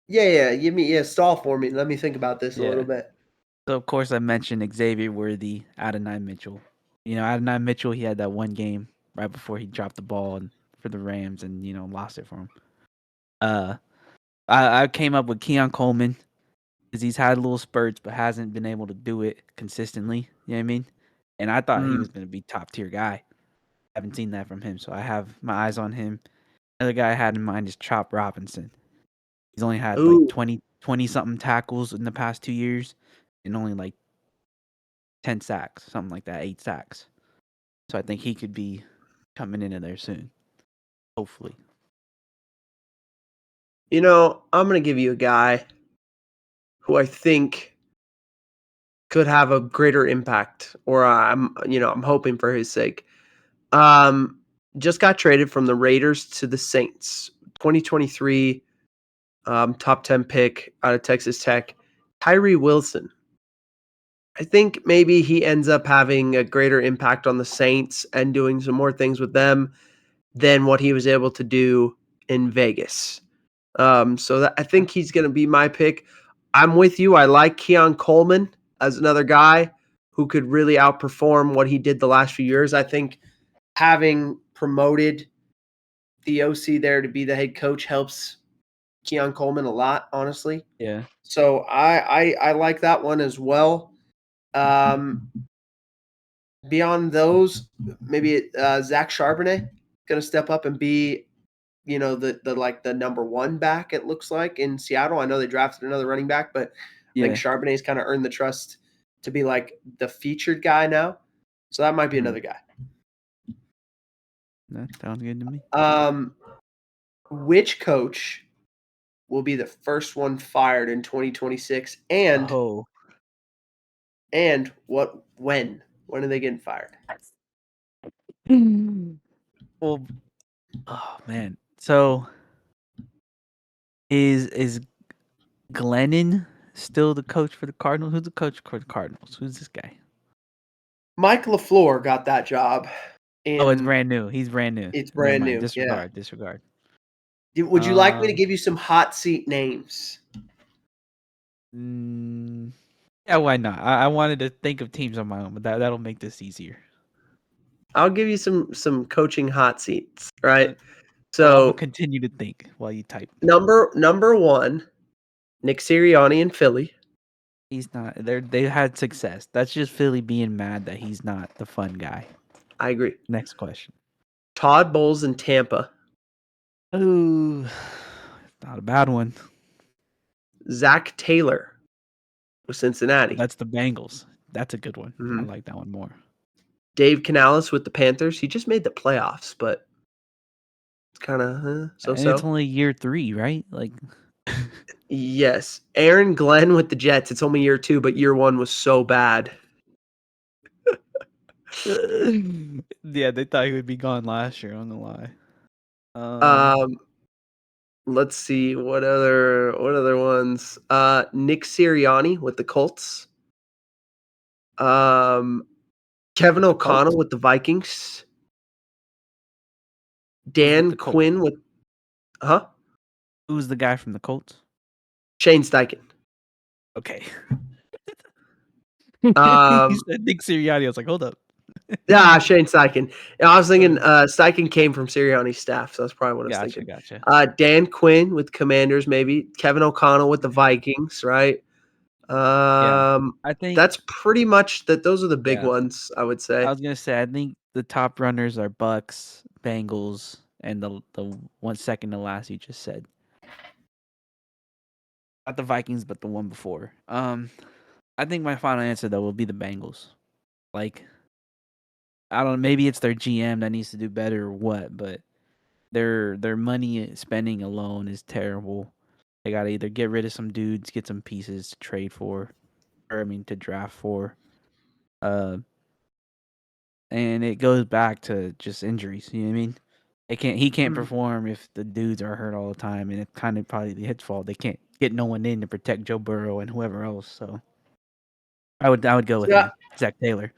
Yeah. Stall for me. Let me think about this a little Yeah. bit. So of course I mentioned Xavier Worthy, Adonai Mitchell. Adonai Mitchell, he had that one game right before he dropped the ball for the Rams and lost it for him. I came up with Keon Coleman because he's had little spurts but hasn't been able to do it consistently. You know what I mean? And I thought he was going to be top tier guy. I haven't seen that from him, so I have my eyes on him. Another guy I had in mind is Chop Robinson. He's only had like Ooh. 20 something tackles in the past 2 years and only like 10 sacks, something like that, 8 sacks. So I think he could be coming into there soon. Hopefully. I'm going to give you a guy who I think could have a greater impact, or I'm hoping for his sake. Just got traded from the Raiders to the Saints. 2023 top 10 pick out of Texas Tech, Tyree Wilson. I think maybe he ends up having a greater impact on the Saints and doing some more things with them than what he was able to do in Vegas. I think he's going to be my pick. I'm with you. I like Keon Coleman as another guy who could really outperform what he did the last few years. I think having promoted the OC there to be the head coach helps Keon Coleman a lot, honestly. Yeah. So I like that one as well. Beyond those, maybe Zach Charbonnet going to step up and be, the number one back. It looks like in Seattle. I know they drafted another running back, but I think Charbonnet's kind of earned the trust to be like the featured guy now. So that might be another guy. That sounds good to me. Which coach will be the first one fired in 2026? And And when are they getting fired? Well, oh man. So is Glennon still the coach for the Cardinals? Who's the coach for the Cardinals? Who's this guy? Mike LaFleur got that job. Oh, it's brand new. He's brand new. It's Never brand mind. new. Yeah. Disregard. Would you like me to give you some hot seat names? Yeah, why not? I wanted to think of teams on my own, but that'll make this easier. I'll give you some coaching hot seats, right? Well, I'm So gonna continue to think while you type. number 1, Nick Sirianni in Philly. He's not. They had success. That's just Philly being mad that he's not the fun guy. I agree. Next question. Todd Bowles in Tampa. Ooh, not a bad one. Zach Taylor with Cincinnati. That's the Bengals. That's a good one. Mm-hmm. I like that one more. Dave Canales with the Panthers. He just made the playoffs, but it's kind of so-so. And it's only year 3, right? Like, yes. Aaron Glenn with the Jets. It's only year 2, but year 1 was so bad. yeah, they thought he would be gone last year. I'm gonna lie. Let's see what other ones. Nick Sirianni with the Colts. Kevin O'Connell with the Vikings. Dan Quinn with Who's the guy from the Colts? Shane Steichen. Okay. He said Nick Sirianni. I was like, hold up. Yeah, Shane Steichen. I was thinking Steichen came from Sirianni's staff, so that's probably what I was thinking. Gotcha. Dan Quinn with Commanders, maybe. Kevin O'Connell with the Vikings, right? I think that's pretty much that. Those are the big ones, I would say. I was gonna say I think the top runners are Bucks, Bengals, and the 1 second to last you just said. Not the Vikings, but the one before. I think my final answer though will be the Bengals. Like, I don't know, maybe it's their GM that needs to do better or what, but their money spending alone is terrible. They gotta either get rid of some dudes, get some pieces to trade for, to draft for. And it goes back to just injuries. You know what I mean? He can't perform if the dudes are hurt all the time, and it's kind of probably his fault. They can't get no one in to protect Joe Burrow and whoever else. So I would go with him, Zach Taylor.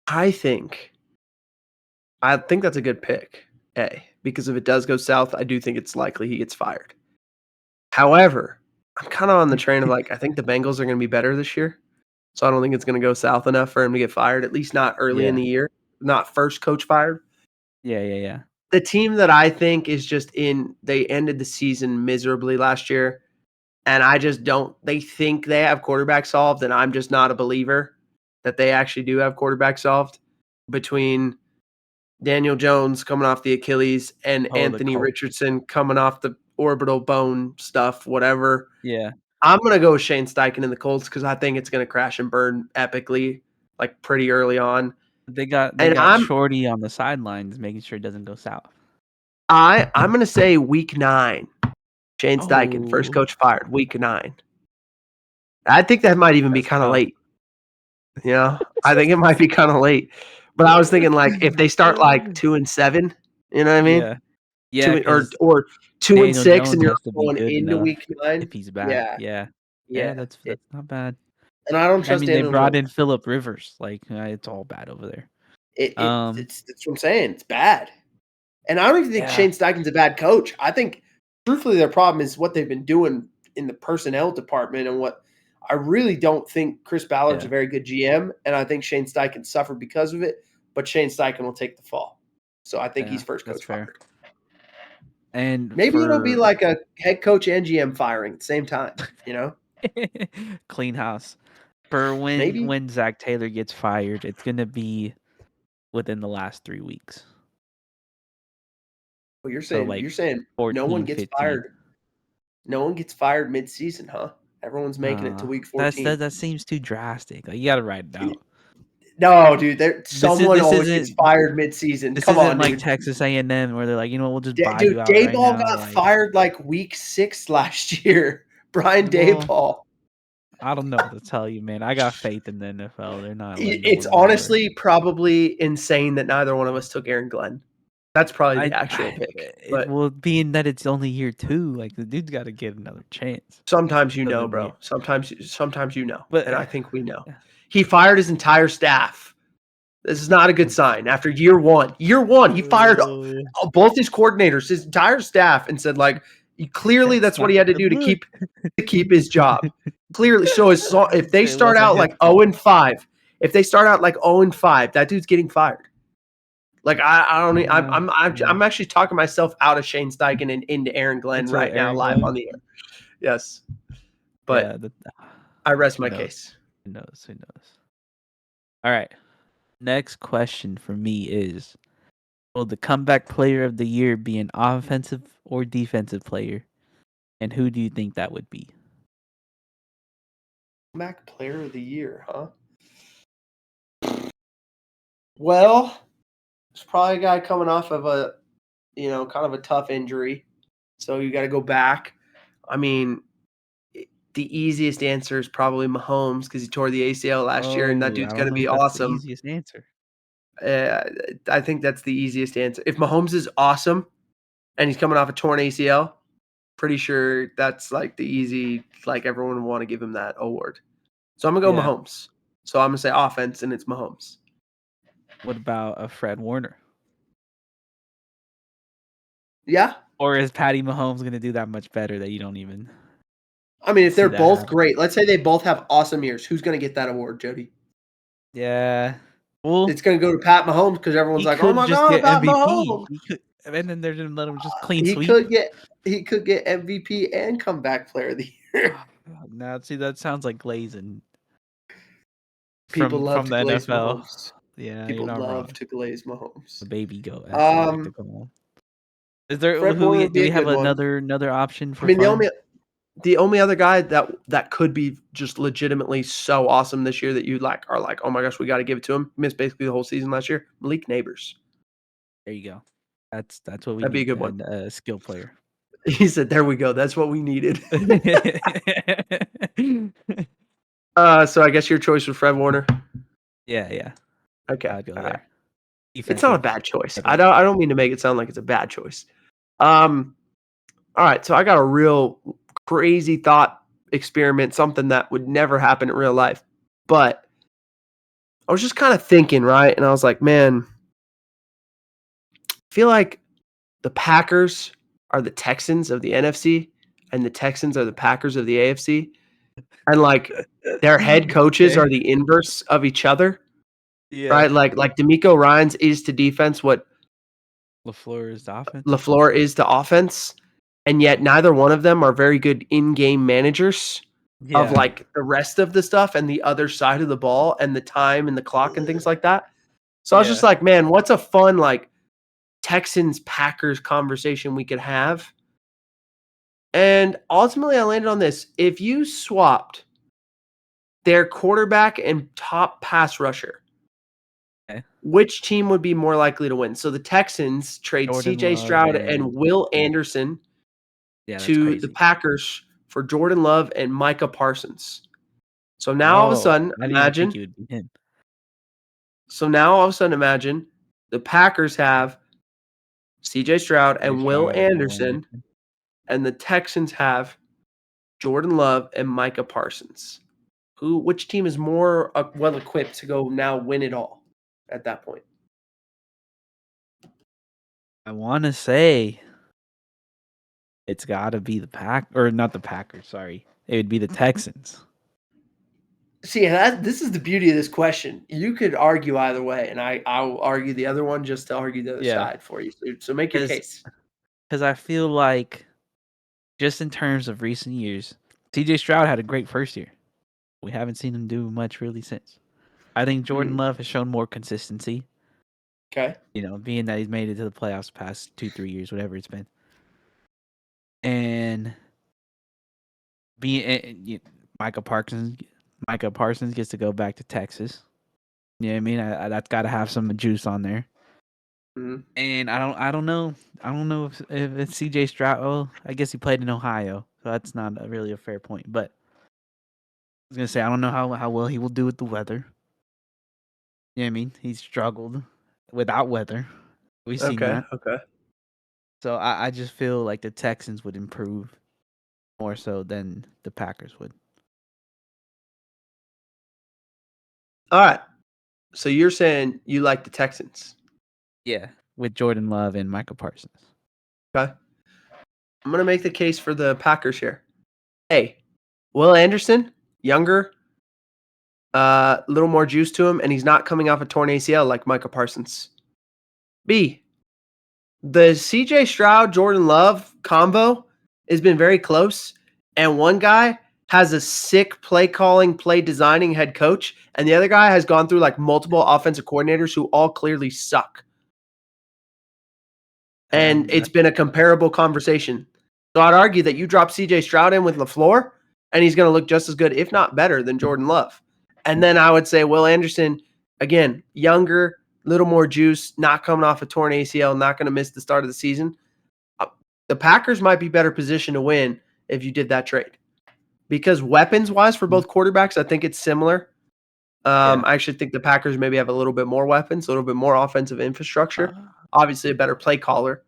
I think that's a good pick, because if it does go south, I do think it's likely he gets fired. However, I'm kind of on the train of like, I think the Bengals are going to be better this year. So I don't think it's going to go south enough for him to get fired, at least not early in the year, not first coach fired. Yeah. The team that I think is they ended the season miserably last year. And I just they think they have quarterback solved. And I'm just not a believer that they actually do have quarterback solved between Daniel Jones coming off the Achilles and Anthony Richardson coming off the orbital bone stuff, whatever. Yeah. I'm going to go with Shane Steichen in the Colts because I think it's going to crash and burn epically, like pretty early on. They got Shorty on the sidelines making sure it doesn't go south. I'm going to say week 9. Shane Steichen, first coach fired, week 9. I think that might even be kind of late. You know, I think it might be kind of late. But I was thinking, like, if they start like 2-7, you know what I mean? Yeah. Or 2-6, and you're going into week 9 if he's back. Yeah. That's not bad. And I don't trust. They brought in Phillip Rivers. Like, it's all bad over there. It's what I'm saying. It's bad. And I don't even think Shane Steichen's a bad coach. I think, truthfully, their problem is what they've been doing in the personnel department, and what I really don't think Chris Ballard's a very good GM, and I think Shane Steichen suffered because of it. But Shane Steichen will take the fall, so I think he's first coach fired. And maybe it'll be like a head coach and GM firing at the same time. You know, clean house. For when Zach Taylor gets fired, it's gonna be within the last 3 weeks. Well, you're saying 14, no one gets 15. fired. No one gets fired mid-season, huh? Everyone's making it to week 14. That seems too drastic. Like, you got to write it out. No, dude. Someone always gets fired mid-season. Come on, like dude. Texas A&M where they're like, we'll just buy you out Dayball right now. got fired like week 6 last year. Brian Dayball. I don't know what to tell you, man. I got faith in the NFL. They're not letting It's nobody anywhere. honestly probably insane that neither one of us took Aaron Glenn. That's probably the actual pick. But Well, being that it's only year 2, like the dude's got to get another chance. sometimes you know, Doesn't bro. mean, Sometimes you know, but and I think we know. He fired his entire staff. This is not a good sign. After year one, he fired both his coordinators, his entire staff, and said, like, clearly that's what he had to do to keep his job. Clearly, so if they It start wasn't out his like fault. 0-5, if they start out like 0-5, that dude's getting fired. Like I don't. I'm actually talking myself out of Shane Steichen and into Aaron Glenn Into right now, Aaron live Glenn? on the air. Yes, Yeah, but I rest who my knows? case. Who knows? All right. Next question for me is: will the comeback player of the year be an offensive or defensive player, and who do you think that would be? Comeback player of the year, huh? Well, there's probably a guy coming off of a, kind of a tough injury, so you got to go back. I mean, the easiest answer is probably Mahomes because he tore the ACL last year, and that I dude's don't going to know be if that's the awesome. easiest answer. I think that's the easiest answer. If Mahomes is awesome and he's coming off a torn ACL, pretty sure that's like the easy, like everyone would want to give him that award. So I'm going to go Yeah. Mahomes. So I'm going to say offense, and it's Mahomes. What about a Fred Warner? Yeah. Or is Patty Mahomes going to do that much better that you don't even I mean, if see they're that both happen? great, let's say they both have awesome years, who's going to get that award, Jody? Yeah. Well, It's going to go to Pat Mahomes because everyone's he like, "Oh could my just God, get Pat MVP. Mahomes!" He could, and then they're going to let him just clean He sweep. could get MVP and comeback player of the year. Now, see, that sounds like glazing People love from to the glaze NFL. Mahomes. Yeah, you're People not love wrong. to glaze Mahomes. The baby goat, as they like to call him. Is there Fred Warner would do be we a have good one. another option I for mean, fun? the only other guy that could be just legitimately so awesome this year that you are like, oh my gosh, we got to give it to him. Missed basically the whole season last year. Malik Neighbors. There you go. That's what we That'd be a need. good one. A skill player. He said, "There we go. That's what we needed." So I guess your choice was Fred Warner. Yeah. Okay, I'd go all right. there. It's not a Defensive. bad choice. I Better. don't mean to make it sound like it's a bad choice. All right. So I got a real crazy thought experiment, something that would never happen in real life, but I was just kind of thinking, right? And I was like, man, I feel like the Packers are the Texans of the NFC, and the Texans are the Packers of the AFC, and like their head coaches Okay. are the inverse of each other. Yeah. Right, like D'Amico Ryans is to defense what LaFleur is the offense. LaFleur is to offense, and yet neither one of them are very good in-game managers of, Yeah. like, the rest of the stuff and the other side of the ball and the time and the clock and things like that. So I was just Yeah. like, man, what's a fun, like, Texans-Packers conversation we could have? And ultimately, I landed on this. If you swapped their quarterback and top pass rusher, Okay. which team would be more likely to win? So the Texans trade Jordan CJ Love Stroud and and Will Anderson yeah, that's to the crazy. Packers for Jordan Love and Micah Parsons. So now all of a Oh, sudden, I didn't even think it would be him. imagine the Packers have CJ Stroud Jay and Will Stroud and Will Anderson, Anderson. and the Texans have Jordan Love and Micah Parsons. Which team is more well equipped to go now win it all at that point? I want to say it's got to be the not the Packers. Sorry, it would be the Texans. See, this is the beauty of this question. You could argue either way, and I'll argue the other one just to argue the other Yeah, side for you. So make your case. because I feel like just in terms of recent years, CJ Stroud had a great first year. We haven't seen him do much really since. I think Jordan Love has shown more consistency. Okay. You know, being that he's made it to the playoffs the past 2-3 years, whatever it's been, and Micah Parsons gets to go back to Texas. You know what I mean? That's got to have some juice on there. Mhm. And I don't know if it's CJ Stroud. Well, I guess he played in Ohio, so that's not really a fair point. But was gonna say I don't know how well he will do with the weather. You know what I mean? He's struggled without weather. We've seen Okay. that. Okay. So I just feel like the Texans would improve more so than the Packers would. All right. So you're saying you like the Texans? Yeah, with Jordan Love and Michael Parsons. Okay. I'm gonna make the case for the Packers here. Hey, Will Anderson, younger, a little more juice to him, and he's not coming off a torn ACL like Michael Parsons. B, the CJ Stroud Jordan Love combo has been very close, and one guy has a sick play calling, play designing head coach, and the other guy has gone through like multiple offensive coordinators who all clearly suck. And it's been a comparable conversation. So I'd argue that you drop CJ Stroud in with LaFleur, and he's going to look just as good, if not better, than Jordan Love. And then I would say Will Anderson, again, younger, little more juice, not coming off a torn ACL, not going to miss the start of the season. The Packers might be better positioned to win if you did that trade. Because weapons-wise for both quarterbacks, I think it's similar. I actually think the Packers maybe have a little bit more weapons, a little bit more offensive infrastructure. Obviously, a better play caller.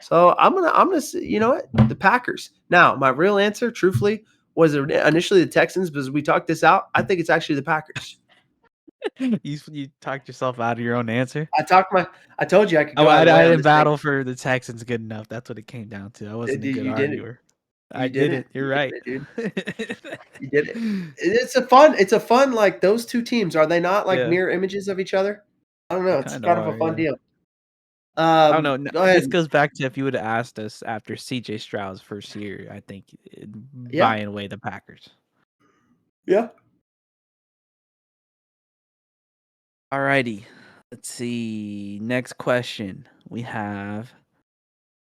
So I'm gonna you know what, the Packers. Now my real answer, truthfully, was initially the Texans, because we talked this out. I think it's actually the Packers. You talked yourself out of your own answer. I told you I could Oh, go I either way on didn't this thing. battle for the Texans good enough. That's what it came down to. I wasn't a good You did it. arguer. I You did did it. it. You're You did right. it, dude. You did it. It's a fun like those two teams. Are they not like Yeah, mirror images of each other? I don't they know. It's kind of kind of a are. fun Yeah. deal. I don't know. Go ahead. This goes back to if you would have asked us after CJ Stroud's first year, I think Yeah. buying away the Packers. Yeah. Alrighty. Let's see. Next question. We have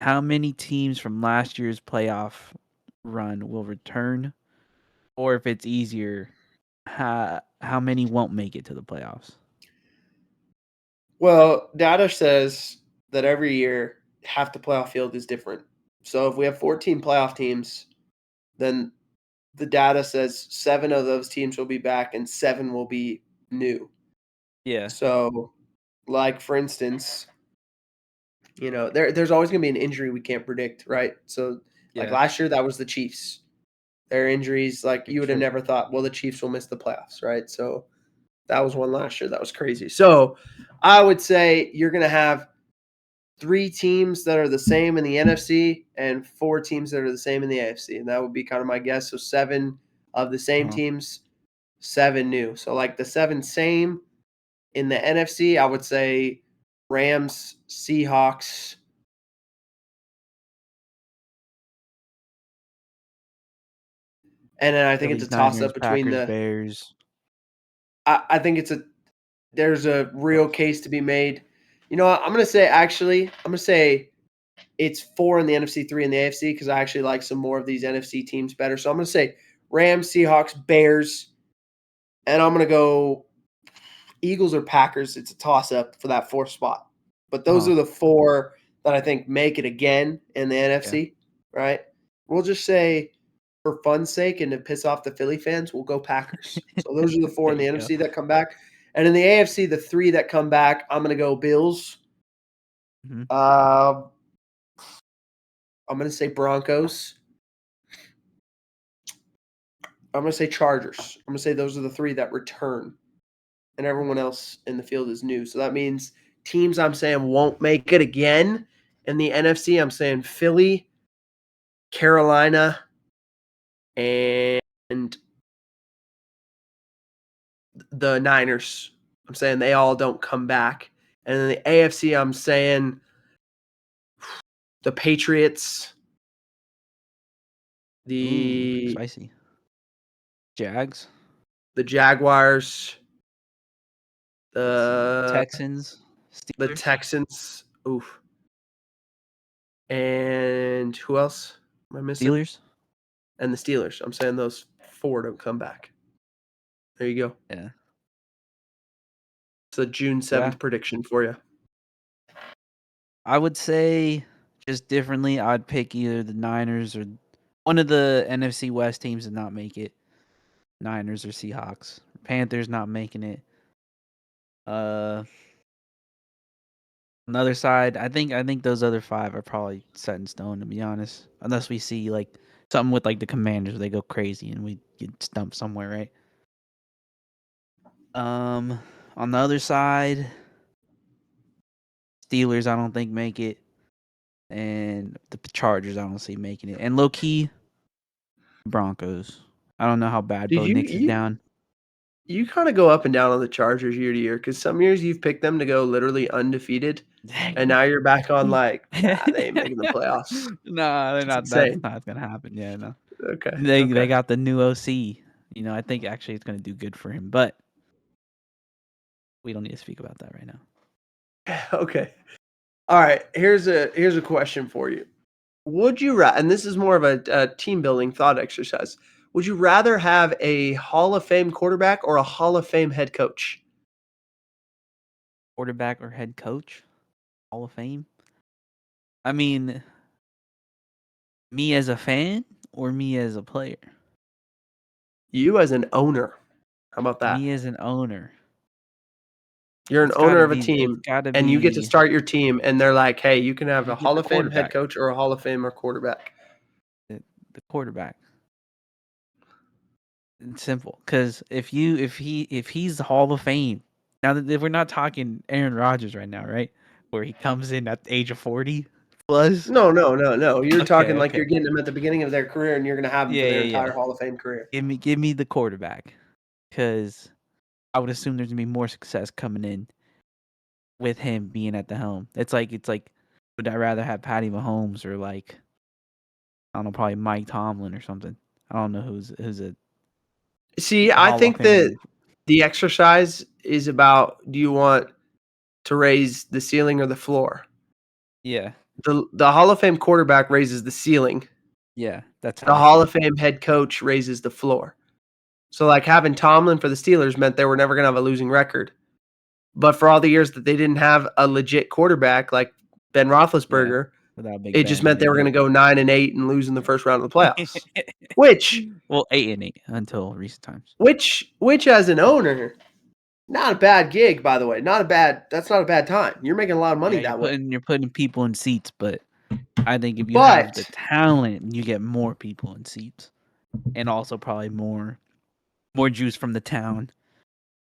how many teams from last year's playoff run will return? Or if it's easier, how many won't make it to the playoffs? Well, data says that every year half the playoff field is different. So if we have 14 playoff teams, then the data says 7 of those teams will be back and 7 will be new. Yeah. So, like for instance, there's always going to be an injury we can't predict, right? So, like Yeah. last year, that was the Chiefs. Their injuries, like you would have True. never thought, well, the Chiefs will miss the playoffs, right? So, that was one last year. That was crazy. So, I would say you're going to have 3 teams that are the same in the NFC and 4 teams that are the same in the AFC. And that would be kind of my guess. So 7 of the same teams, 7 new. So like the 7 same in the NFC, I would say Rams, Seahawks. And then I think it's a Phillies, toss Niners, up between Packers, Bears. I think there's a real case to be made. You know what? I'm going to say it's 4 in the NFC, 3 in the AFC, because I actually like some more of these NFC teams better. So I'm going to say Rams, Seahawks, Bears, and I'm going to go Eagles or Packers. It's a toss-up for that 4th spot. But those are the 4 that I think make it again in the NFC, right? We'll just say, for fun's sake and to piss off the Philly fans, we'll go Packers. So those are the 4 in the NFC that come back. And in the AFC, the 3 that come back, I'm going to go Bills. Mm-hmm. I'm going to say Broncos. I'm going to say Chargers. I'm going to say those are the 3 that return, and everyone else in the field is new. So that means teams I'm saying won't make it again in the NFC. I'm saying Philly, Carolina, and the Niners. I'm saying they all don't come back. And in the AFC, I'm saying the Patriots, Spicy. Jags, the Jaguars, Texans, the Steelers. Texans. Oof. And who else am I missing? Steelers. And the Steelers. I'm saying those 4 don't come back. There you go. Yeah. It's a June 7th prediction for you. I would say just differently. I'd pick either the Niners or one of the NFC West teams to not make it. Niners or Seahawks. Panthers not making it. On the other side, I think those other 5 are probably set in stone, to be honest. Unless we see like something with like the Commanders where they go crazy and we get stumped somewhere, right? On the other side, Steelers I don't think make it, and the Chargers I don't see making it. And low key, Broncos. I don't know how bad Dude, Bo Nix is down. you kind of go up and down on the Chargers year to year because some years you've picked them to go literally undefeated, and now you're back on like, nah, they ain't making the playoffs. No, they're It's not. That's insane. not gonna happen. Yeah, no. Okay, They okay. got the new OC. I think actually it's gonna do good for him, but we don't need to speak about that right now. Okay. All right. Here's a question for you. Would you rather, and this is more of a team building thought exercise, would you rather have a Hall of Fame quarterback or a Hall of Fame head coach? Quarterback or head coach, Hall of Fame. I mean, me as a fan or me as a player. You as an owner. How about that? Me as an owner. You're an It's owner gotta of a be. It's team, gotta and you get to be. start your team, and they're like, "Hey, you can have a You get Hall the of Fame head quarterback. coach or a Hall of Fame or quarterback." The quarterback. It's simple. Because if he's the Hall of Fame, now that if we're not talking Aaron Rodgers right now, right? Where he comes in at the age of 40 plus. No, no, no, no. You're talking Okay, like okay. you're getting them at the beginning of their career, and you're going to have them for Yeah, their yeah, yeah. entire Hall of Fame career. Give me the quarterback. Because I would assume there's gonna be more success coming in with him being at the helm. It's like would I rather have Patty Mahomes or like I don't know, probably Mike Tomlin or something. I don't know who's a See, I Hall of think that Fame. the exercise is about, do you want to raise the ceiling or the floor? Yeah, The Hall of Fame quarterback raises the ceiling. yeah, that's how The I Hall see of it. Fame head coach raises the floor. So, like, having Tomlin for the Steelers meant they were never going to have a losing record. But for all the years that they didn't have a legit quarterback like Ben Yeah, Roethlisberger, without Big it just Ben, meant they yeah. were going to go 9-8 and lose in the first round of the playoffs. Which, Well, 8-8 until recent times. which as an owner, not a bad gig, by the way. That's not a bad time. You're making a lot of money Yeah, that way. you're putting people in seats, but I think if you have the But talent, you get more people in seats, and also probably more juice from the town,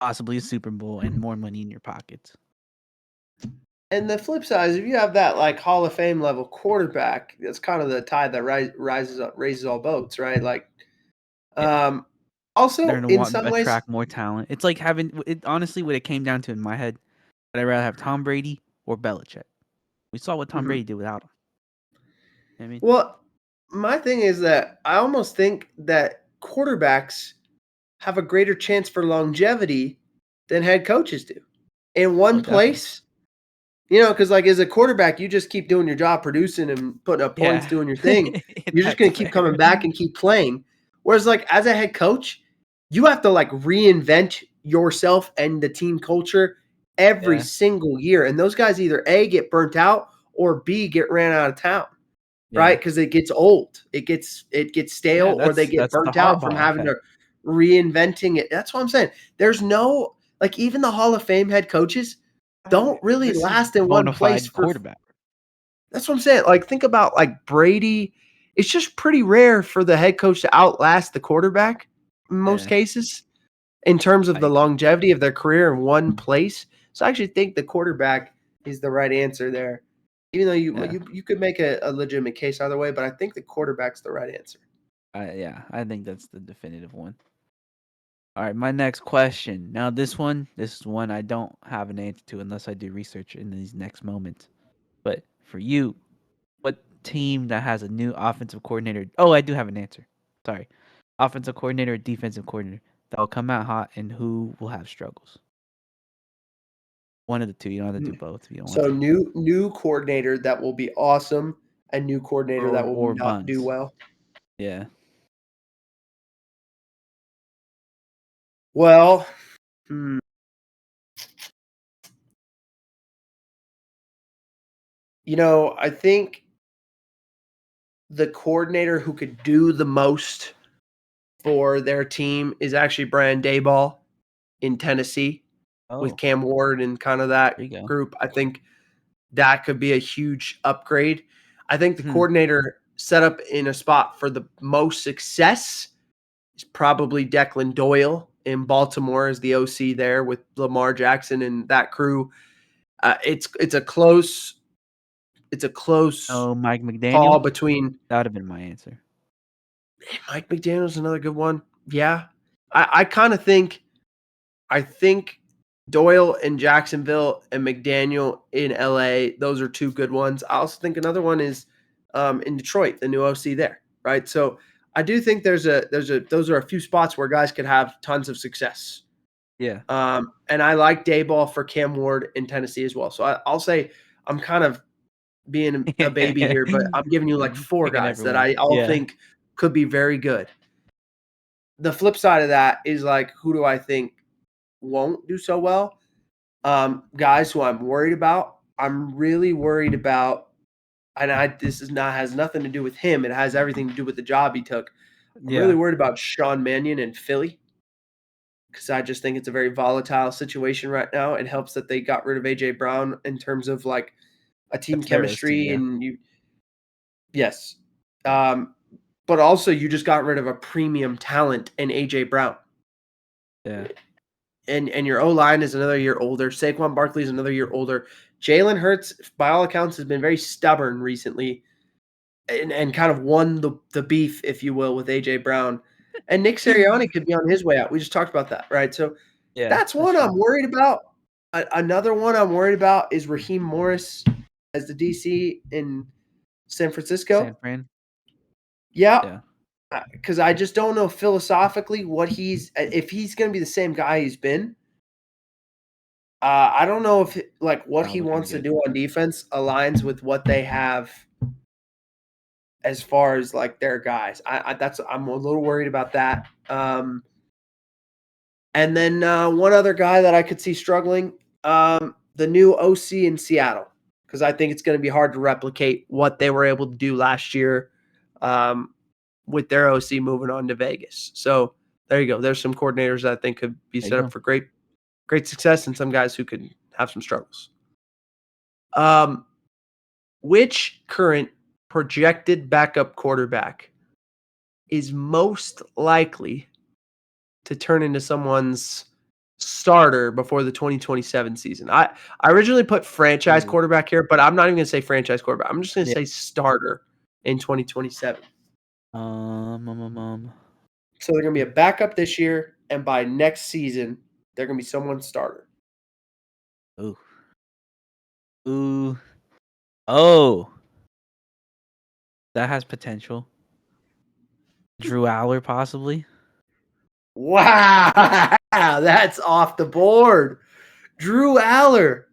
possibly a Super Bowl, and more money in your pockets. and the flip side is if you have that like Hall of Fame level quarterback, that's kind of the tide that raises all boats, right? Like, Yeah, they're also gonna in want some ways, attract more talent. It's like having it. Honestly, what it came down to in my head, would I rather have Tom Brady or Belichick? We saw what Tom mhm. Brady did without him. I mean, Well, my thing is that I almost think that quarterbacks have a greater chance for longevity than head coaches do in oh, one definitely. place. Because like as a quarterback, you just keep doing your job, producing and putting up points, Yeah, doing your thing. You're just that's going to keep fair. coming back and keep playing. Whereas like as a head coach, you have to like reinvent yourself and the team culture every Yeah, single year. And those guys either A, get burnt out, or B, get ran out of town, yeah, right? Because it gets old, it gets stale, yeah. or they get That's the burnt out from Harbaugh having effect. to reinventing it. That's what I'm saying. There's no like even the Hall of Fame head coaches don't really This is last in one bona place fide for. quarterback. That's what I'm saying. Like think about like Brady. It's just pretty rare for the head coach to outlast the quarterback in most Yeah, cases in terms of I the agree. longevity of their career in one place. So I actually think the quarterback is the right answer there. Even though you Yeah, you, you could make a legitimate case either way, but I think the quarterback's the right answer. I think that's the definitive one. All right, my next question. Now, this is one I don't have an answer to unless I do research in these next moments. But for you, what team that has a new offensive coordinator? Oh, I do have an answer. Sorry, offensive coordinator, or defensive coordinator that will come out hot, and who will have struggles? One of the two. You don't have to do both if you don't want So to. new coordinator that will be awesome, and new coordinator that will Or not do buns. well. Yeah. Well, hmm, I think the coordinator who could do the most for their team is actually Brian Daboll in Tennessee with Cam Ward and kind of that group. I think that could be a huge upgrade. I think the coordinator set up in a spot for the most success is probably Declan Doyle in Baltimore as the OC there with Lamar Jackson and that crew. It's a close Mike McDaniel call between. That would have been my answer. Mike McDaniel's another good one. Yeah, I kind of think. I think Doyle in Jacksonville and McDaniel in LA. Those are two good ones. I also think another one is in Detroit, the new OC there. Right. So I do think those are a few spots where guys could have tons of success. Yeah. And I like Daboll for Cam Ward in Tennessee as well. So I'll say I'm kind of being a baby here, but I'm giving you like four guys that I all think could be very good. The flip side of that is like, who do I think won't do so well? Guys who I'm worried about. I'm really worried about, and has nothing to do with him. It has everything to do with the job he took. I'm really worried about Sean Mannion in Philly because I just think it's a very volatile situation right now. It helps that they got rid of AJ Brown in terms of like a team chemistry and you. Yes. But also you just got rid of a premium talent in AJ Brown. Yeah. And your O-line is another year older. Saquon Barkley is another year older. Jalen Hurts, by all accounts, has been very stubborn recently and kind of won the beef, if you will, with AJ Brown. And Nick Sirianni could be on his way out. We just talked about that, right? So that's one I'm worried about. Another one I'm worried about is Raheem Morris as the DC in San Francisco. San Fran. Yeah. Because I just don't know philosophically if he's going to be the same guy he's been. I don't know if what he wants to do on defense aligns with what they have as far as like their guys. I'm a little worried about that. And then one other guy that I could see struggling, the new OC in Seattle, because I think it's going to be hard to replicate what they were able to do last year. With their OC moving on to Vegas. So there you go. There's some coordinators that I think could be set up for great success and some guys who could have some struggles. Which current projected backup quarterback is most likely to turn into someone's starter before the 2027 season? I originally put franchise quarterback here, but I'm not even going to say franchise quarterback. I'm just going to say starter in 2027. So they're going to be a backup this year, and by next season, they're going to be someone's starter. Oh. That has potential. Drew Aller, possibly. Wow. That's off the board. Drew Aller.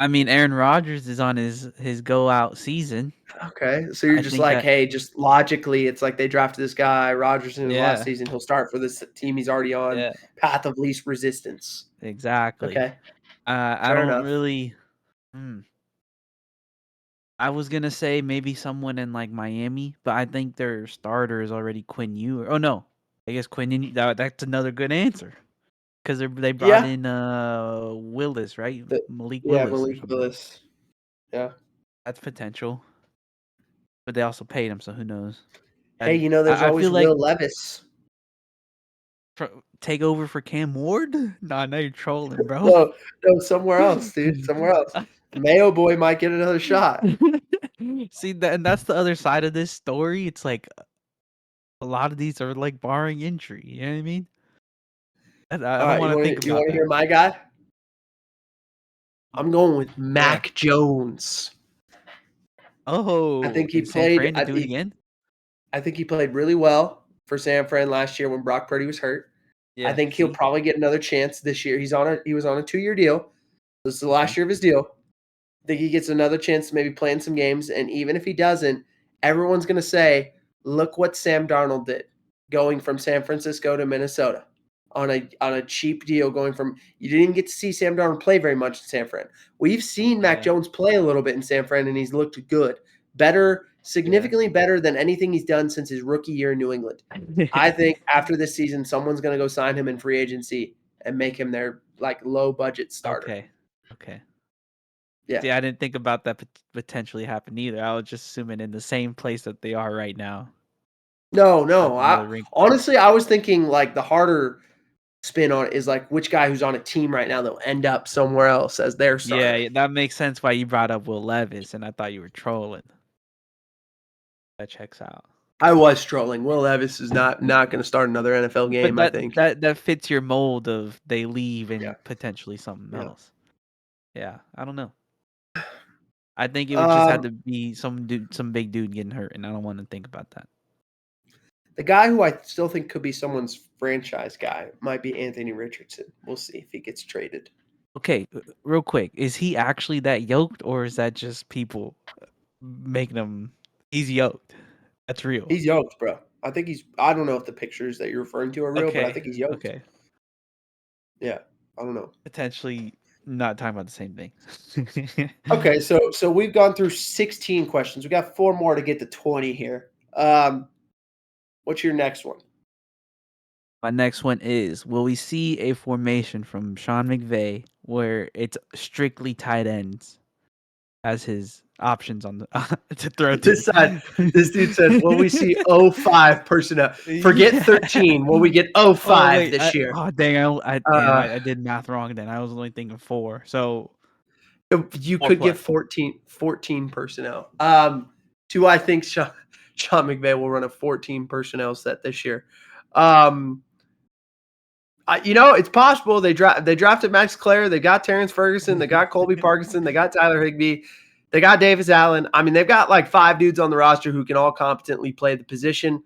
I mean, Aaron Rodgers is on his go-out season. Okay, so you're just like, hey, just logically, it's like they drafted this guy, Rodgers, in his last season. He'll start for this team he's already on, path of least resistance. Exactly. Okay. I don't really. I was gonna say maybe someone in like Miami, but I think their starter is already Quinn Ewers. Oh no, I guess Quinn. That's another good answer because they brought in Willis, right? Malik Willis. Yeah, Malik Willis. Yeah, that's potential. But they also paid him, so who knows? Hey, there's always Will Levis. Take over for Cam Ward? Nah, now you're trolling, bro. No, somewhere else, dude. Somewhere else. Mayo Boy might get another shot. See, and that's the other side of this story. It's like a lot of these are like barring injury. You know what I mean? I don't want to think about that. You want to hear my guy? I'm going with Mac Jones. Oh, I think he played. Do it again? I think he played really well for San Fran last year when Brock Purdy was hurt. I think he'll probably get another chance this year. He was on a 2-year deal. This is the last year of his deal. I think he gets another chance to maybe play in some games. And even if he doesn't, everyone's going to say, look what Sam Darnold did going from San Francisco to Minnesota on a cheap deal going from – you didn't even get to see Sam Darnold play very much in San Fran. We've seen Mac Jones play a little bit in San Fran, and he's looked good. Better significantly better than anything he's done since his rookie year in New England. I think after this season, someone's going to go sign him in free agency and make him their like low budget starter. Okay. Yeah. See, I didn't think about that potentially happen either. I was just assuming in the same place that they are right now. No. Honestly, I was thinking like the harder spin on it is like which guy who's on a team right now that will end up somewhere else as their starter. Yeah, that makes sense why you brought up Will Levis, and I thought you were trolling. That checks out. I was trolling. Will Levis is not going to start another NFL game, but I think. That fits your mold of they leave and potentially something else. Yeah, I don't know. I think it would just have to be some big dude getting hurt, and I don't want to think about that. The guy who I still think could be someone's franchise guy might be Anthony Richardson. We'll see if he gets traded. Okay, real quick. Is he actually that yoked, or is that just people making him? He's yoked. That's real. He's yoked, bro. I think I don't know if the pictures that you're referring to are real, but I think he's yoked. Okay. Yeah, I don't know. Potentially not talking about the same thing. Okay, so we've gone through 16 questions. We got 4 more to get to 20 here. What's your next one? My next one is, will we see a formation from Sean McVay where it's strictly tight ends as his options on the to throw to? This side, this dude says, will we see 05 personnel? Forget 13. Will we get 05 this year? Oh, dang, I did math wrong then. I was only thinking 4. So you could get 14 personnel. Do I think Sean McVay will run a 14 personnel set this year? It's possible. They drafted Max Clare. They got Terrence Ferguson. They got Colby Parkinson. They got Tyler Higbee. They got Davis Allen. I mean, they've got like 5 dudes on the roster who can all competently play the position.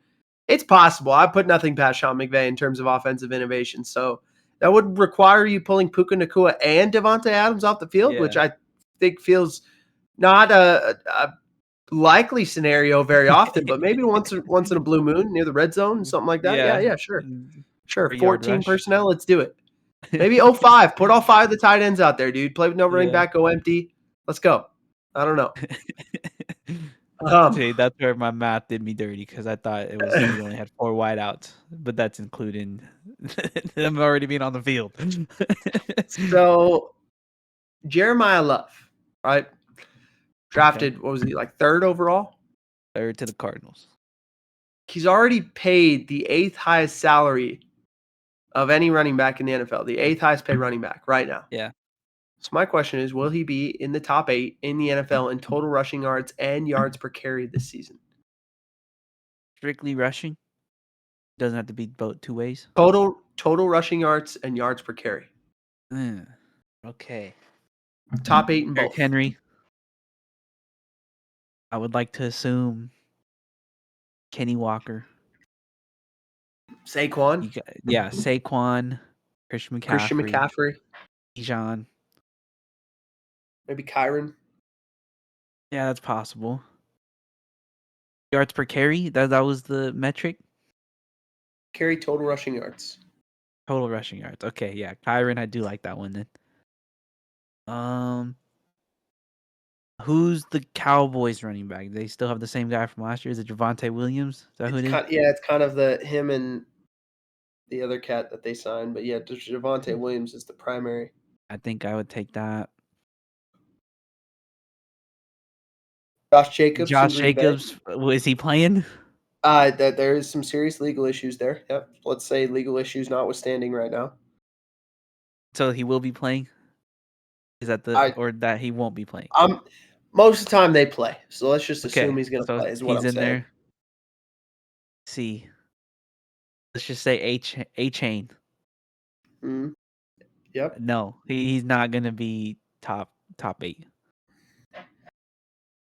It's possible. I put nothing past Sean McVay in terms of offensive innovation. So that would require you pulling Puka Nacua and Devontae Adams off the field, which I think feels not a likely scenario very often, but maybe once in a blue moon near the red zone, something like that. Yeah, sure. Sure, 14 personnel. Let's do it. Maybe 05. Put all 5 of the tight ends out there, dude. Play with no running back. Go empty. Let's go. I don't know. See, that's where my math did me dirty because I thought it was we only had 4 wideouts, but that's including them already being on the field. So, Jerimiyah Love, right? Drafted, what was he, like 3rd overall? 3rd to the Cardinals. He's already paid the 8th highest salary of any running back in the NFL, the 8th highest paid running back right now. Yeah. So my question is, will he be in the top 8 in the NFL in total rushing yards and yards per carry this season? Strictly rushing? Doesn't have to be both 2 ways? Total rushing yards and yards per carry. Okay. Top 8 in both. Derrick Henry. I would like to assume Kenny Walker. Saquon. Saquon. Christian McCaffrey. Bijan. Maybe Kyron. Yeah, that's possible. Yards per carry? That was the metric? Carry total rushing yards. Total rushing yards. Okay, yeah. Kyron, I do like that one then. Who's the Cowboys running back? They still have the same guy from last year. Is it Javonte Williams? Is that who it is? It's kind of him and the other cat that they signed. But yeah, Javonte Williams is the primary. I think I would take that. Josh Jacobs. Is he playing? That there is some serious legal issues there. Yep. Let's say legal issues notwithstanding right now. So he will be playing? Is that or that he won't be playing? Most of the time they play. So let's just assume he's going to play is what I'm saying. There. See. Let's just say A-Chain. Yep. No, he's not going to be top 8.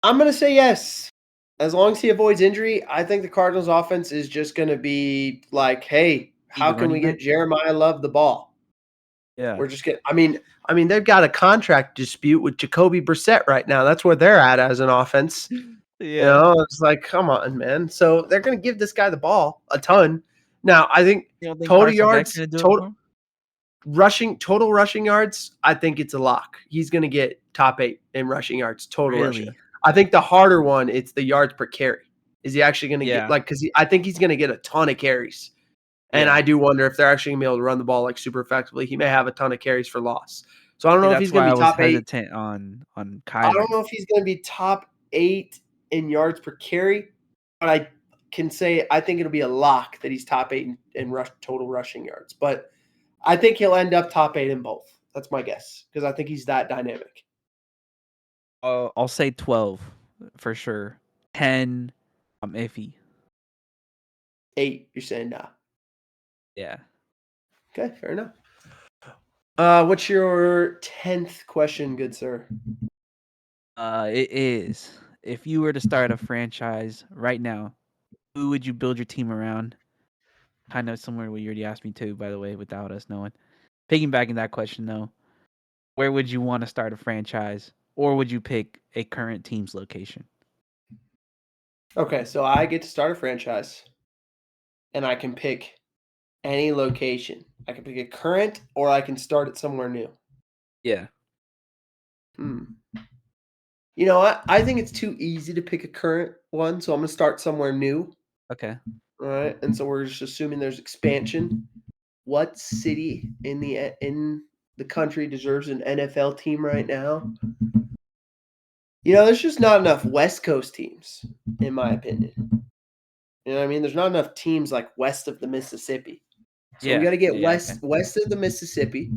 I'm going to say yes. As long as he avoids injury, I think the Cardinals offense is just going to be like, hey, how can we get Jerimiyah Love the ball? Yeah. We're just getting I mean they've got a contract dispute with Jacoby Brissett right now. That's where they're at as an offense. Yeah. It's like, come on, man. So they're going to give this guy the ball a ton. Now, I think total rushing yards, I think it's a lock. He's going to get top 8 in rushing yards, total rushing. I think the harder one, it's the yards per carry. Is he actually going to get Yeah. because I think he's going to get a ton of carries. And Yeah. I do wonder if they're actually going to be able to run the ball like super effectively. He may have a ton of carries for loss. So I don't know if he's That's going why to I be was top 8. hesitant on I don't Kyler. know if he's going to be top 8 in yards per carry, but I can say I think it'll be a lock that he's top 8 in total rushing yards. But I think he'll end up top 8 in both. That's my guess because I think he's that dynamic. I'll say 12 for sure. 10, I'm iffy. 8, you're saying nah. Yeah. Okay, fair enough. What's your 10th question, good sir? It is, if you were to start a franchise right now, who would you build your team around? Kind of similar to what you already asked me too, by the way, without us knowing. Piggybacking that question though, where would you want to start a franchise, or would you pick a current team's location? Okay, so I get to start a franchise, and I can pick any location. I can pick a current, or I can start it somewhere new. Yeah. You know what? I think it's too easy to pick a current one, so I'm going to start somewhere new. Okay. All right, and so we're just assuming there's expansion. What city in the country deserves an NFL team right now? You know, there's just not enough West Coast teams, in my opinion. You know what I mean? There's not enough teams like west of the Mississippi. So we Yeah. got to get Yeah. Okay. west of the Mississippi.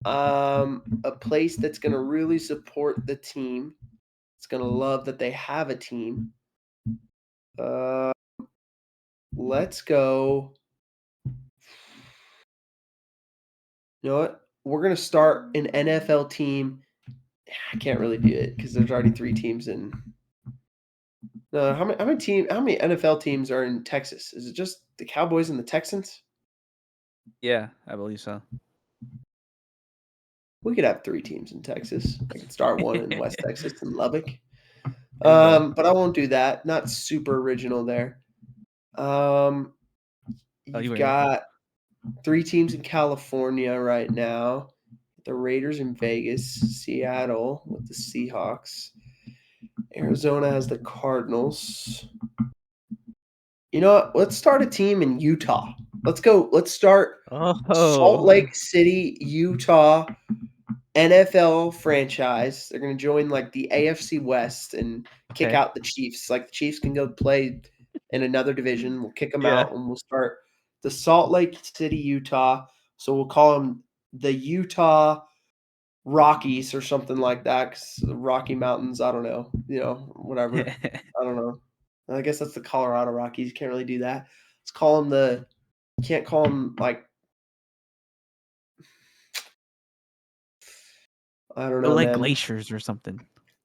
A place that's going to really support the team. It's going to love that they have a team. Let's go. You know what? We're going to start an NFL team. I can't really do it because there's already 3 teams in. No, how many NFL teams are in Texas? Is it just the Cowboys and the Texans? Yeah, I believe so. We could have 3 teams in Texas. I could start one in West Texas and Lubbock. There you go. But I won't do that. Not super original there. you You've were. got 3 teams in California right now. The Raiders in Vegas, Seattle with the Seahawks. Arizona has the Cardinals. You know what? Let's start a team in Utah. Let's go. Let's start Salt Lake City, Utah NFL franchise. They're going to join like the AFC West and kick Okay. out the Chiefs. Like the Chiefs can go play in another division. We'll kick them Yeah. out and we'll start the Salt Lake City, Utah. So we'll call them the Utah Rockies or something like that. 'Cause the Rocky Mountains, I don't know, whatever. I don't know. I guess that's the Colorado Rockies. You can't really do that. Let's call them you can't call them like, I don't know, like man. glaciers or something.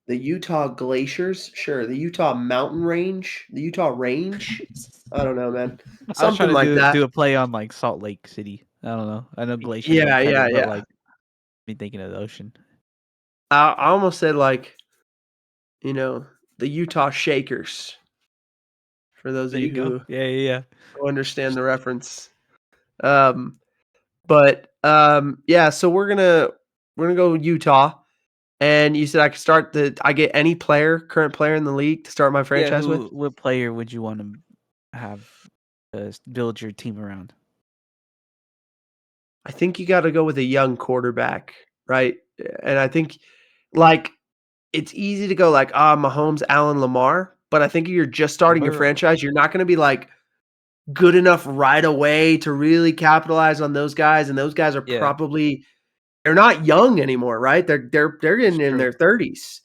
The Utah Glaciers? Sure. The Utah Mountain Range? The Utah Range? I don't know, man. I was Something trying to like that. do a play on like Salt Lake City. I don't know. I know glaciers Yeah, like yeah, petty, but yeah. like me thinking of the ocean. I almost said like, the Utah Shakers. For those of There you you go. who Yeah. understand the reference. Yeah, so we're gonna go Utah. And you said I could I get any current player in the league to start my Yeah, franchise with? what player would you want to have build your team around? I think you gotta go with a young quarterback, right? And I think, like, it's easy to go like, Mahomes, Allen, Lamar, but I think if you're just starting your Burrow. franchise, you're not gonna be, like, good enough right away to really capitalize on those guys, and those guys are Yeah, probably they're not young anymore, right? They're it's getting in true. their 30s.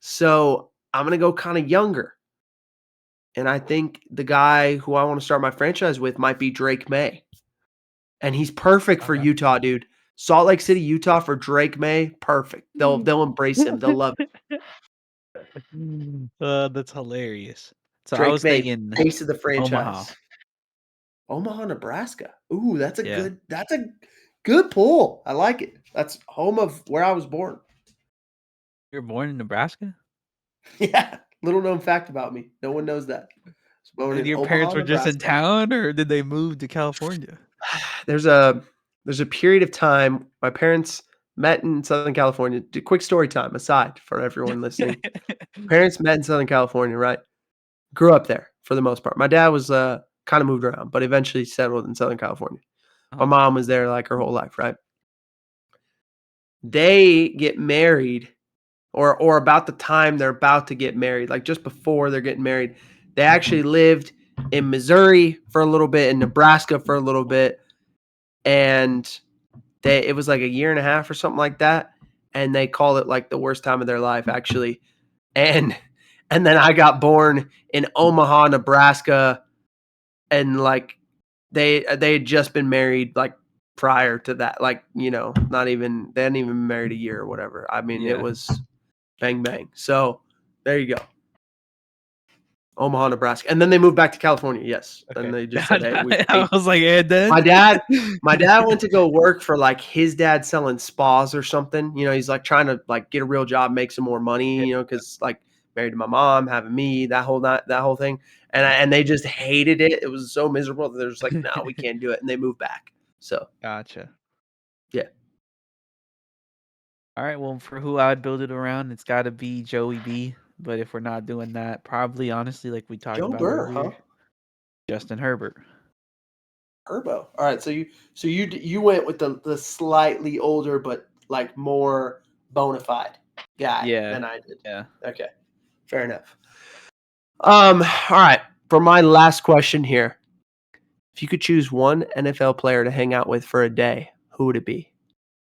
So, I'm gonna go kinda younger. And I think the guy who I wanna start my franchise with might be Drake May. And he's perfect for Okay. Utah, dude. Salt Lake City, Utah for Drake May, perfect. They'll embrace him. They'll love it. That's hilarious. So I Drake was May, thinking face of the Omaha. franchise. Omaha, Nebraska. Ooh, that's a Yeah. good pull. I like it. That's home of where I was born. You were born in Nebraska? Yeah, little known fact about me. No one knows that. I was born And in your Omaha, parents were just in Nebraska. town, or did they move to California? There's a period of time my parents met in Southern California. Quick story time aside for everyone listening. Parents met in Southern California, right? Grew up there for the most part. My dad was kind of moved around, but eventually settled in Southern California. My mom was there like her whole life, right? They get married or about the time they're about to get married, like just before they're getting married. They actually lived in Missouri for a little bit, in Nebraska for a little bit, and it was like a year and a half or something like that, and they called it like the worst time of their life, actually. And then I got born in Omaha, Nebraska, and like they had just been married like prior to that, like, you know, they hadn't even been married a year or whatever. I mean, it was bang bang. So there you go. Omaha, Nebraska. And then they moved back to California, yes. Okay. And they just said, hey, I was like, and then my dad went to go work for like his dad selling spas or something. You know, he's like trying to like get a real job, make some more money, you know, because like married to my mom, having me, that whole thing. And they just hated it. It was so miserable that they're just like, no, we can't do it. And they moved back. So Gotcha. yeah. All right. Well, for who I would build it around, it's got to be Joey B. But if we're not doing that, probably honestly, like we talked Joe about Burr, earlier, huh? Justin Herbert. Herbo. All right, so you went with the slightly older but like more bona fide guy than I did. Yeah. Okay, fair enough. All right. For my last question here, if you could choose one NFL player to hang out with for a day, who would it be?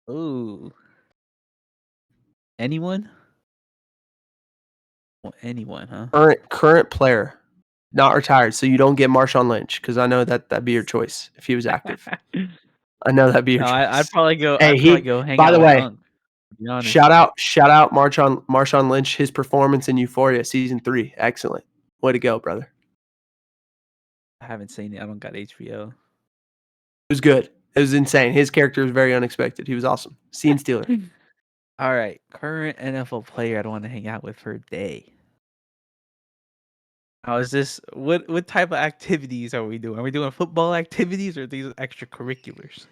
Ooh. Anyone? Well, anyone, huh? Current player, not retired, so you don't get Marshawn Lynch, because I know that'd be your choice if he was active. I know that'd be your choice. I'd probably go. Hey, I'd probably go hang by out the with way, Unc. To be honest. shout out Marshawn Lynch, his performance in Euphoria season 3. Excellent. Way to go, brother. I haven't seen it. I don't got HBO. It was good. It was insane. His character was very unexpected. He was awesome. Scene stealer. All right, current NFL player I'd want to hang out with for a day. How is this? What type of activities are we doing? Are we doing football activities or these extracurriculars?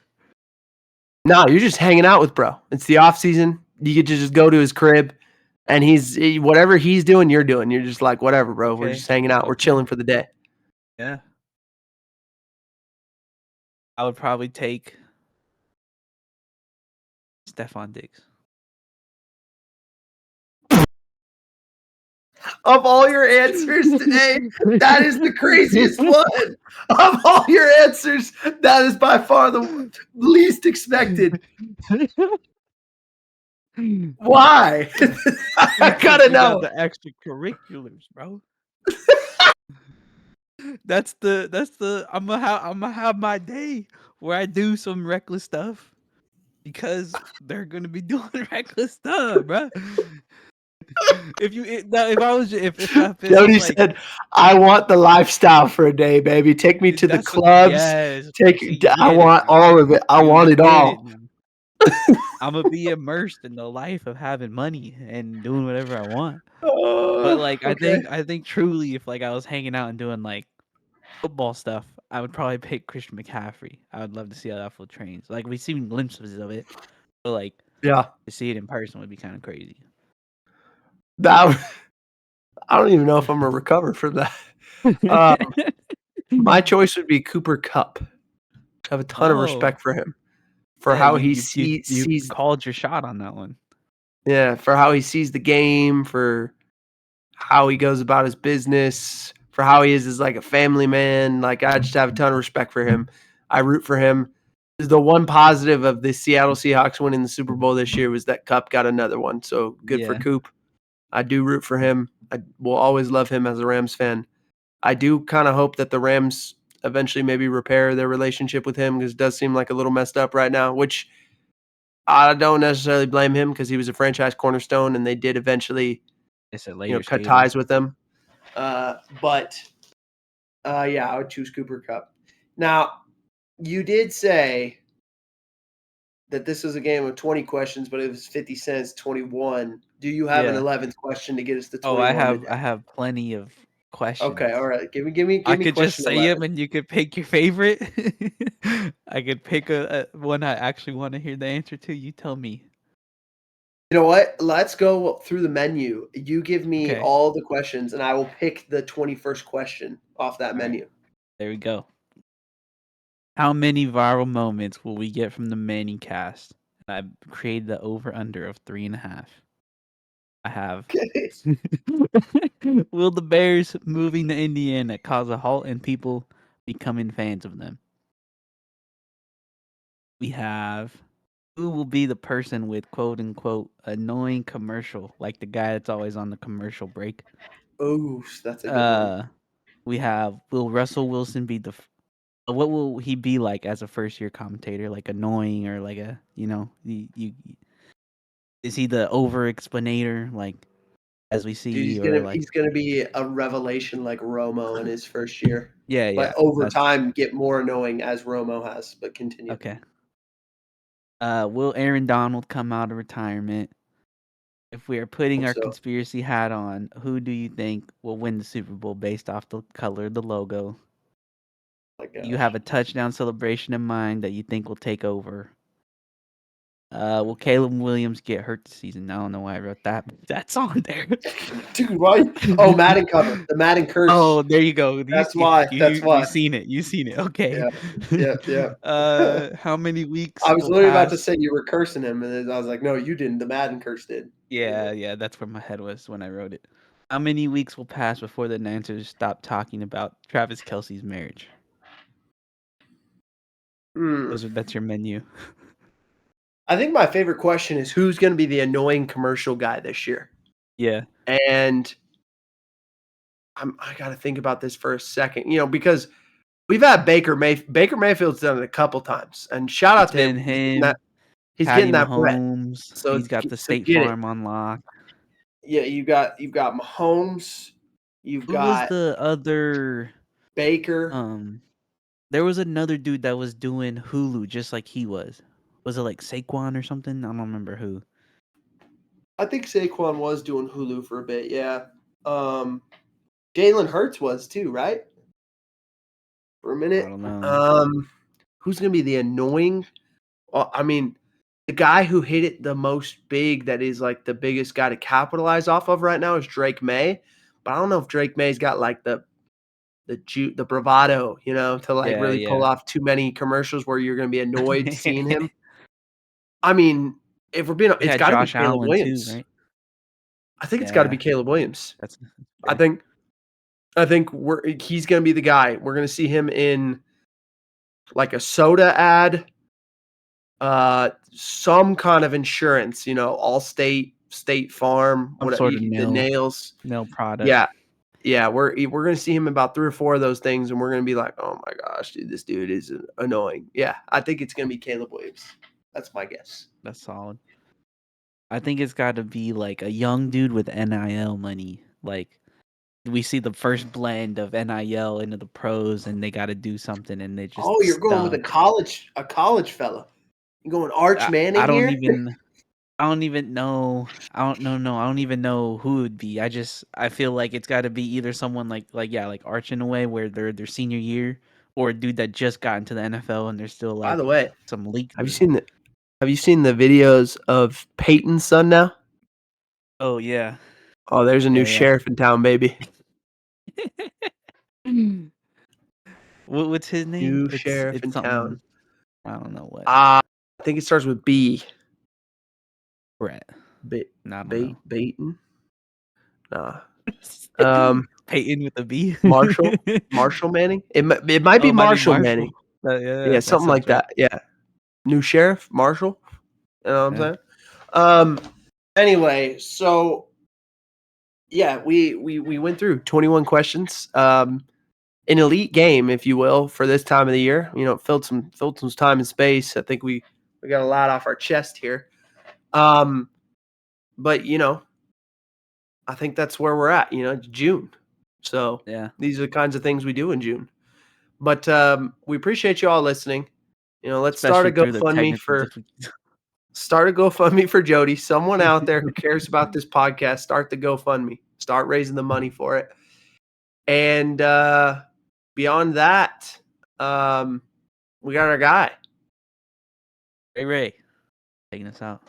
No, you're just hanging out with bro. It's the off season. You get to just go to his crib, and whatever he's doing, you're doing. You're just like, whatever, bro. We're just hanging out. We're chilling for the day. Yeah. I would probably take Stephon Diggs. Of all your answers today, that is the craziest one. Of all your answers, that is by far the least expected. Why? I gotta know. The extracurriculars, bro. That's the I'm gonna have my day where I do some reckless stuff because they're gonna be doing reckless stuff, bro. Jodye said, "I want the lifestyle for a day, baby. Take me to the clubs. I want all of it. I want it all." I'm gonna be immersed in the life of having money and doing whatever I want. But like, I think truly, if like I was hanging out and doing like football stuff, I would probably pick Christian McCaffrey. I would love to see how that fool trains. Like we've seen glimpses of it, but like, yeah, to see it in person would be kind of crazy. I don't even know if I'm gonna recover from that. My choice would be Cooper Kupp. I have a ton of respect for him, for how he sees. Called your shot on that one. Yeah, for how he sees the game, for how he goes about his business, for how he is as like a family man. Like, I just have a ton of respect for him. I root for him. The one positive of the Seattle Seahawks winning the Super Bowl this year was that Kupp got another one. So good for Coop. I do root for him. I will always love him as a Rams fan. I do kind of hope that the Rams eventually maybe repair their relationship with him, because it does seem like a little messed up right now, which I don't necessarily blame him because he was a franchise cornerstone and they did eventually cut ties with him. But yeah, I would choose Cooper Kupp. Now, you did say that this was a game of 20 questions, but it was 50 cents, 21. Do you have an 11th question to get us to 21? I have plenty of questions. Okay, all right. Give me I could just question say 11. them and you could pick your favorite. I could pick a one I actually want to hear the answer to. You tell me. You know what? Let's go through the menu. You give me Okay. all the questions, and I will pick the 21st question off that All right. menu. There we go. How many viral moments will we get from the Manning cast? I created the over-under of 3.5. I have. Okay. Will the Bears moving to Indiana cause a halt in people becoming fans of them? We have. Who will be the person with quote unquote annoying commercial, like the guy that's always on the commercial break? Oh, that's a good one. We have. Will Russell Wilson be what will he be like as a first year commentator? Like annoying or like a is he the over explanator like as we Dude, see or like he's gonna be a revelation like Romo in his first year. yeah But over that's time, get more annoying as Romo has. But continue. okay. Will Aaron Donald come out of retirement? If we are putting Hope our so. conspiracy hat on, who do you think will win the Super Bowl based off the color of the logo? My You have gosh. a touchdown celebration in mind that you think will take over. Will Caleb Williams get hurt this season? I don't know why I wrote that, but that's on there. Dude, why? Oh, Madden cover. The Madden curse. Oh, there you go. That's why. That's You why. seen it. You seen it. Okay. Yeah. Yeah. Yeah. How many weeks I was will literally about to pass? say you were cursing him, and then I was like, no, you didn't. The Madden curse did. Yeah, that's where my head was when I wrote it. How many weeks will pass before the announcers stop talking about Travis Kelce's marriage? Hmm. That's your menu. I think my favorite question is who's going to be the annoying commercial guy this year? Yeah. And I got to think about this for a second, because we've had Baker Mayfield's done it a couple times, and shout out It's to him. been him, He's Patty getting that bread. Mahomes. So He's got the so State get it. Farm on lock. Yeah, you've got Mahomes, you've Who was got the other Baker. there was another dude that was doing Hulu just like he was. Was it like Saquon or something? I don't remember who. I think Saquon was doing Hulu for a bit. Yeah. Jalen Hurts was too, right? For a I minute. don't know. Who's gonna be the annoying? I mean, the guy who hit it the most big, that is like the biggest guy to capitalize off of right now, is Drake May. But I don't know if Drake May's got like the bravado, to like really pull Yeah. off too many commercials where you're gonna be annoyed seeing him. I mean, if we're being, We it's had got to be Josh Caleb Allen too, Williams. right? I think it's got to be Yeah, Caleb Williams. that's I fair. think he's going to be the guy. We're going to see him in like a soda ad, some kind of insurance, Allstate, State Farm, Some what sort of the nails. nail product. Yeah. Yeah, we're going to see him in about 3 or 4 of those things, and we're going to be like, "Oh my gosh, dude, this dude is annoying." Yeah, I think it's going to be Caleb Williams. That's my guess. That's solid. I think it's got to be like a young dude with NIL money. Like we see the first blend of NIL into the pros, and they got to do something, and they just Oh, you're going with a stunk. college fella. You going Arch I Manning don't here? even. I don't even know. I don't know. No, I don't even know who it would be. I feel like it's got to be either someone like Arch in a way where they're their senior year, or a dude that just got into the NFL and they're still By like the way, some leak have you dude. seen the have you seen the videos of Peyton's son now? Oh yeah, Oh, there's a new yeah. sheriff in town, baby. What's his name? New It's sheriff it's in town. something. I don't know what. I think it starts with B. Brett. Ba- I don't know. Baton? Nah. Um, Peyton with a B. Marshall Manning? It might Oh, be it might be Marshall Marshall. Manning. Yeah, Yeah, that something like sounds right. that. Yeah. New sheriff, Marshall. You know what I'm Yeah. saying? Anyway, so yeah, we went through 21 questions. An elite game, if you will, for this time of the year. Filled some time and space. I think we got a lot off our chest here. But I think that's where we're at. It's June, so Yeah. these are the kinds of things we do in June. But we appreciate you all listening. Let's Especially through the technical difficulties. start a GoFundMe for Jodye. Someone out there who cares about this podcast, start the GoFundMe. Start raising the money for it. And beyond that, we got our guy. Ray, taking us out.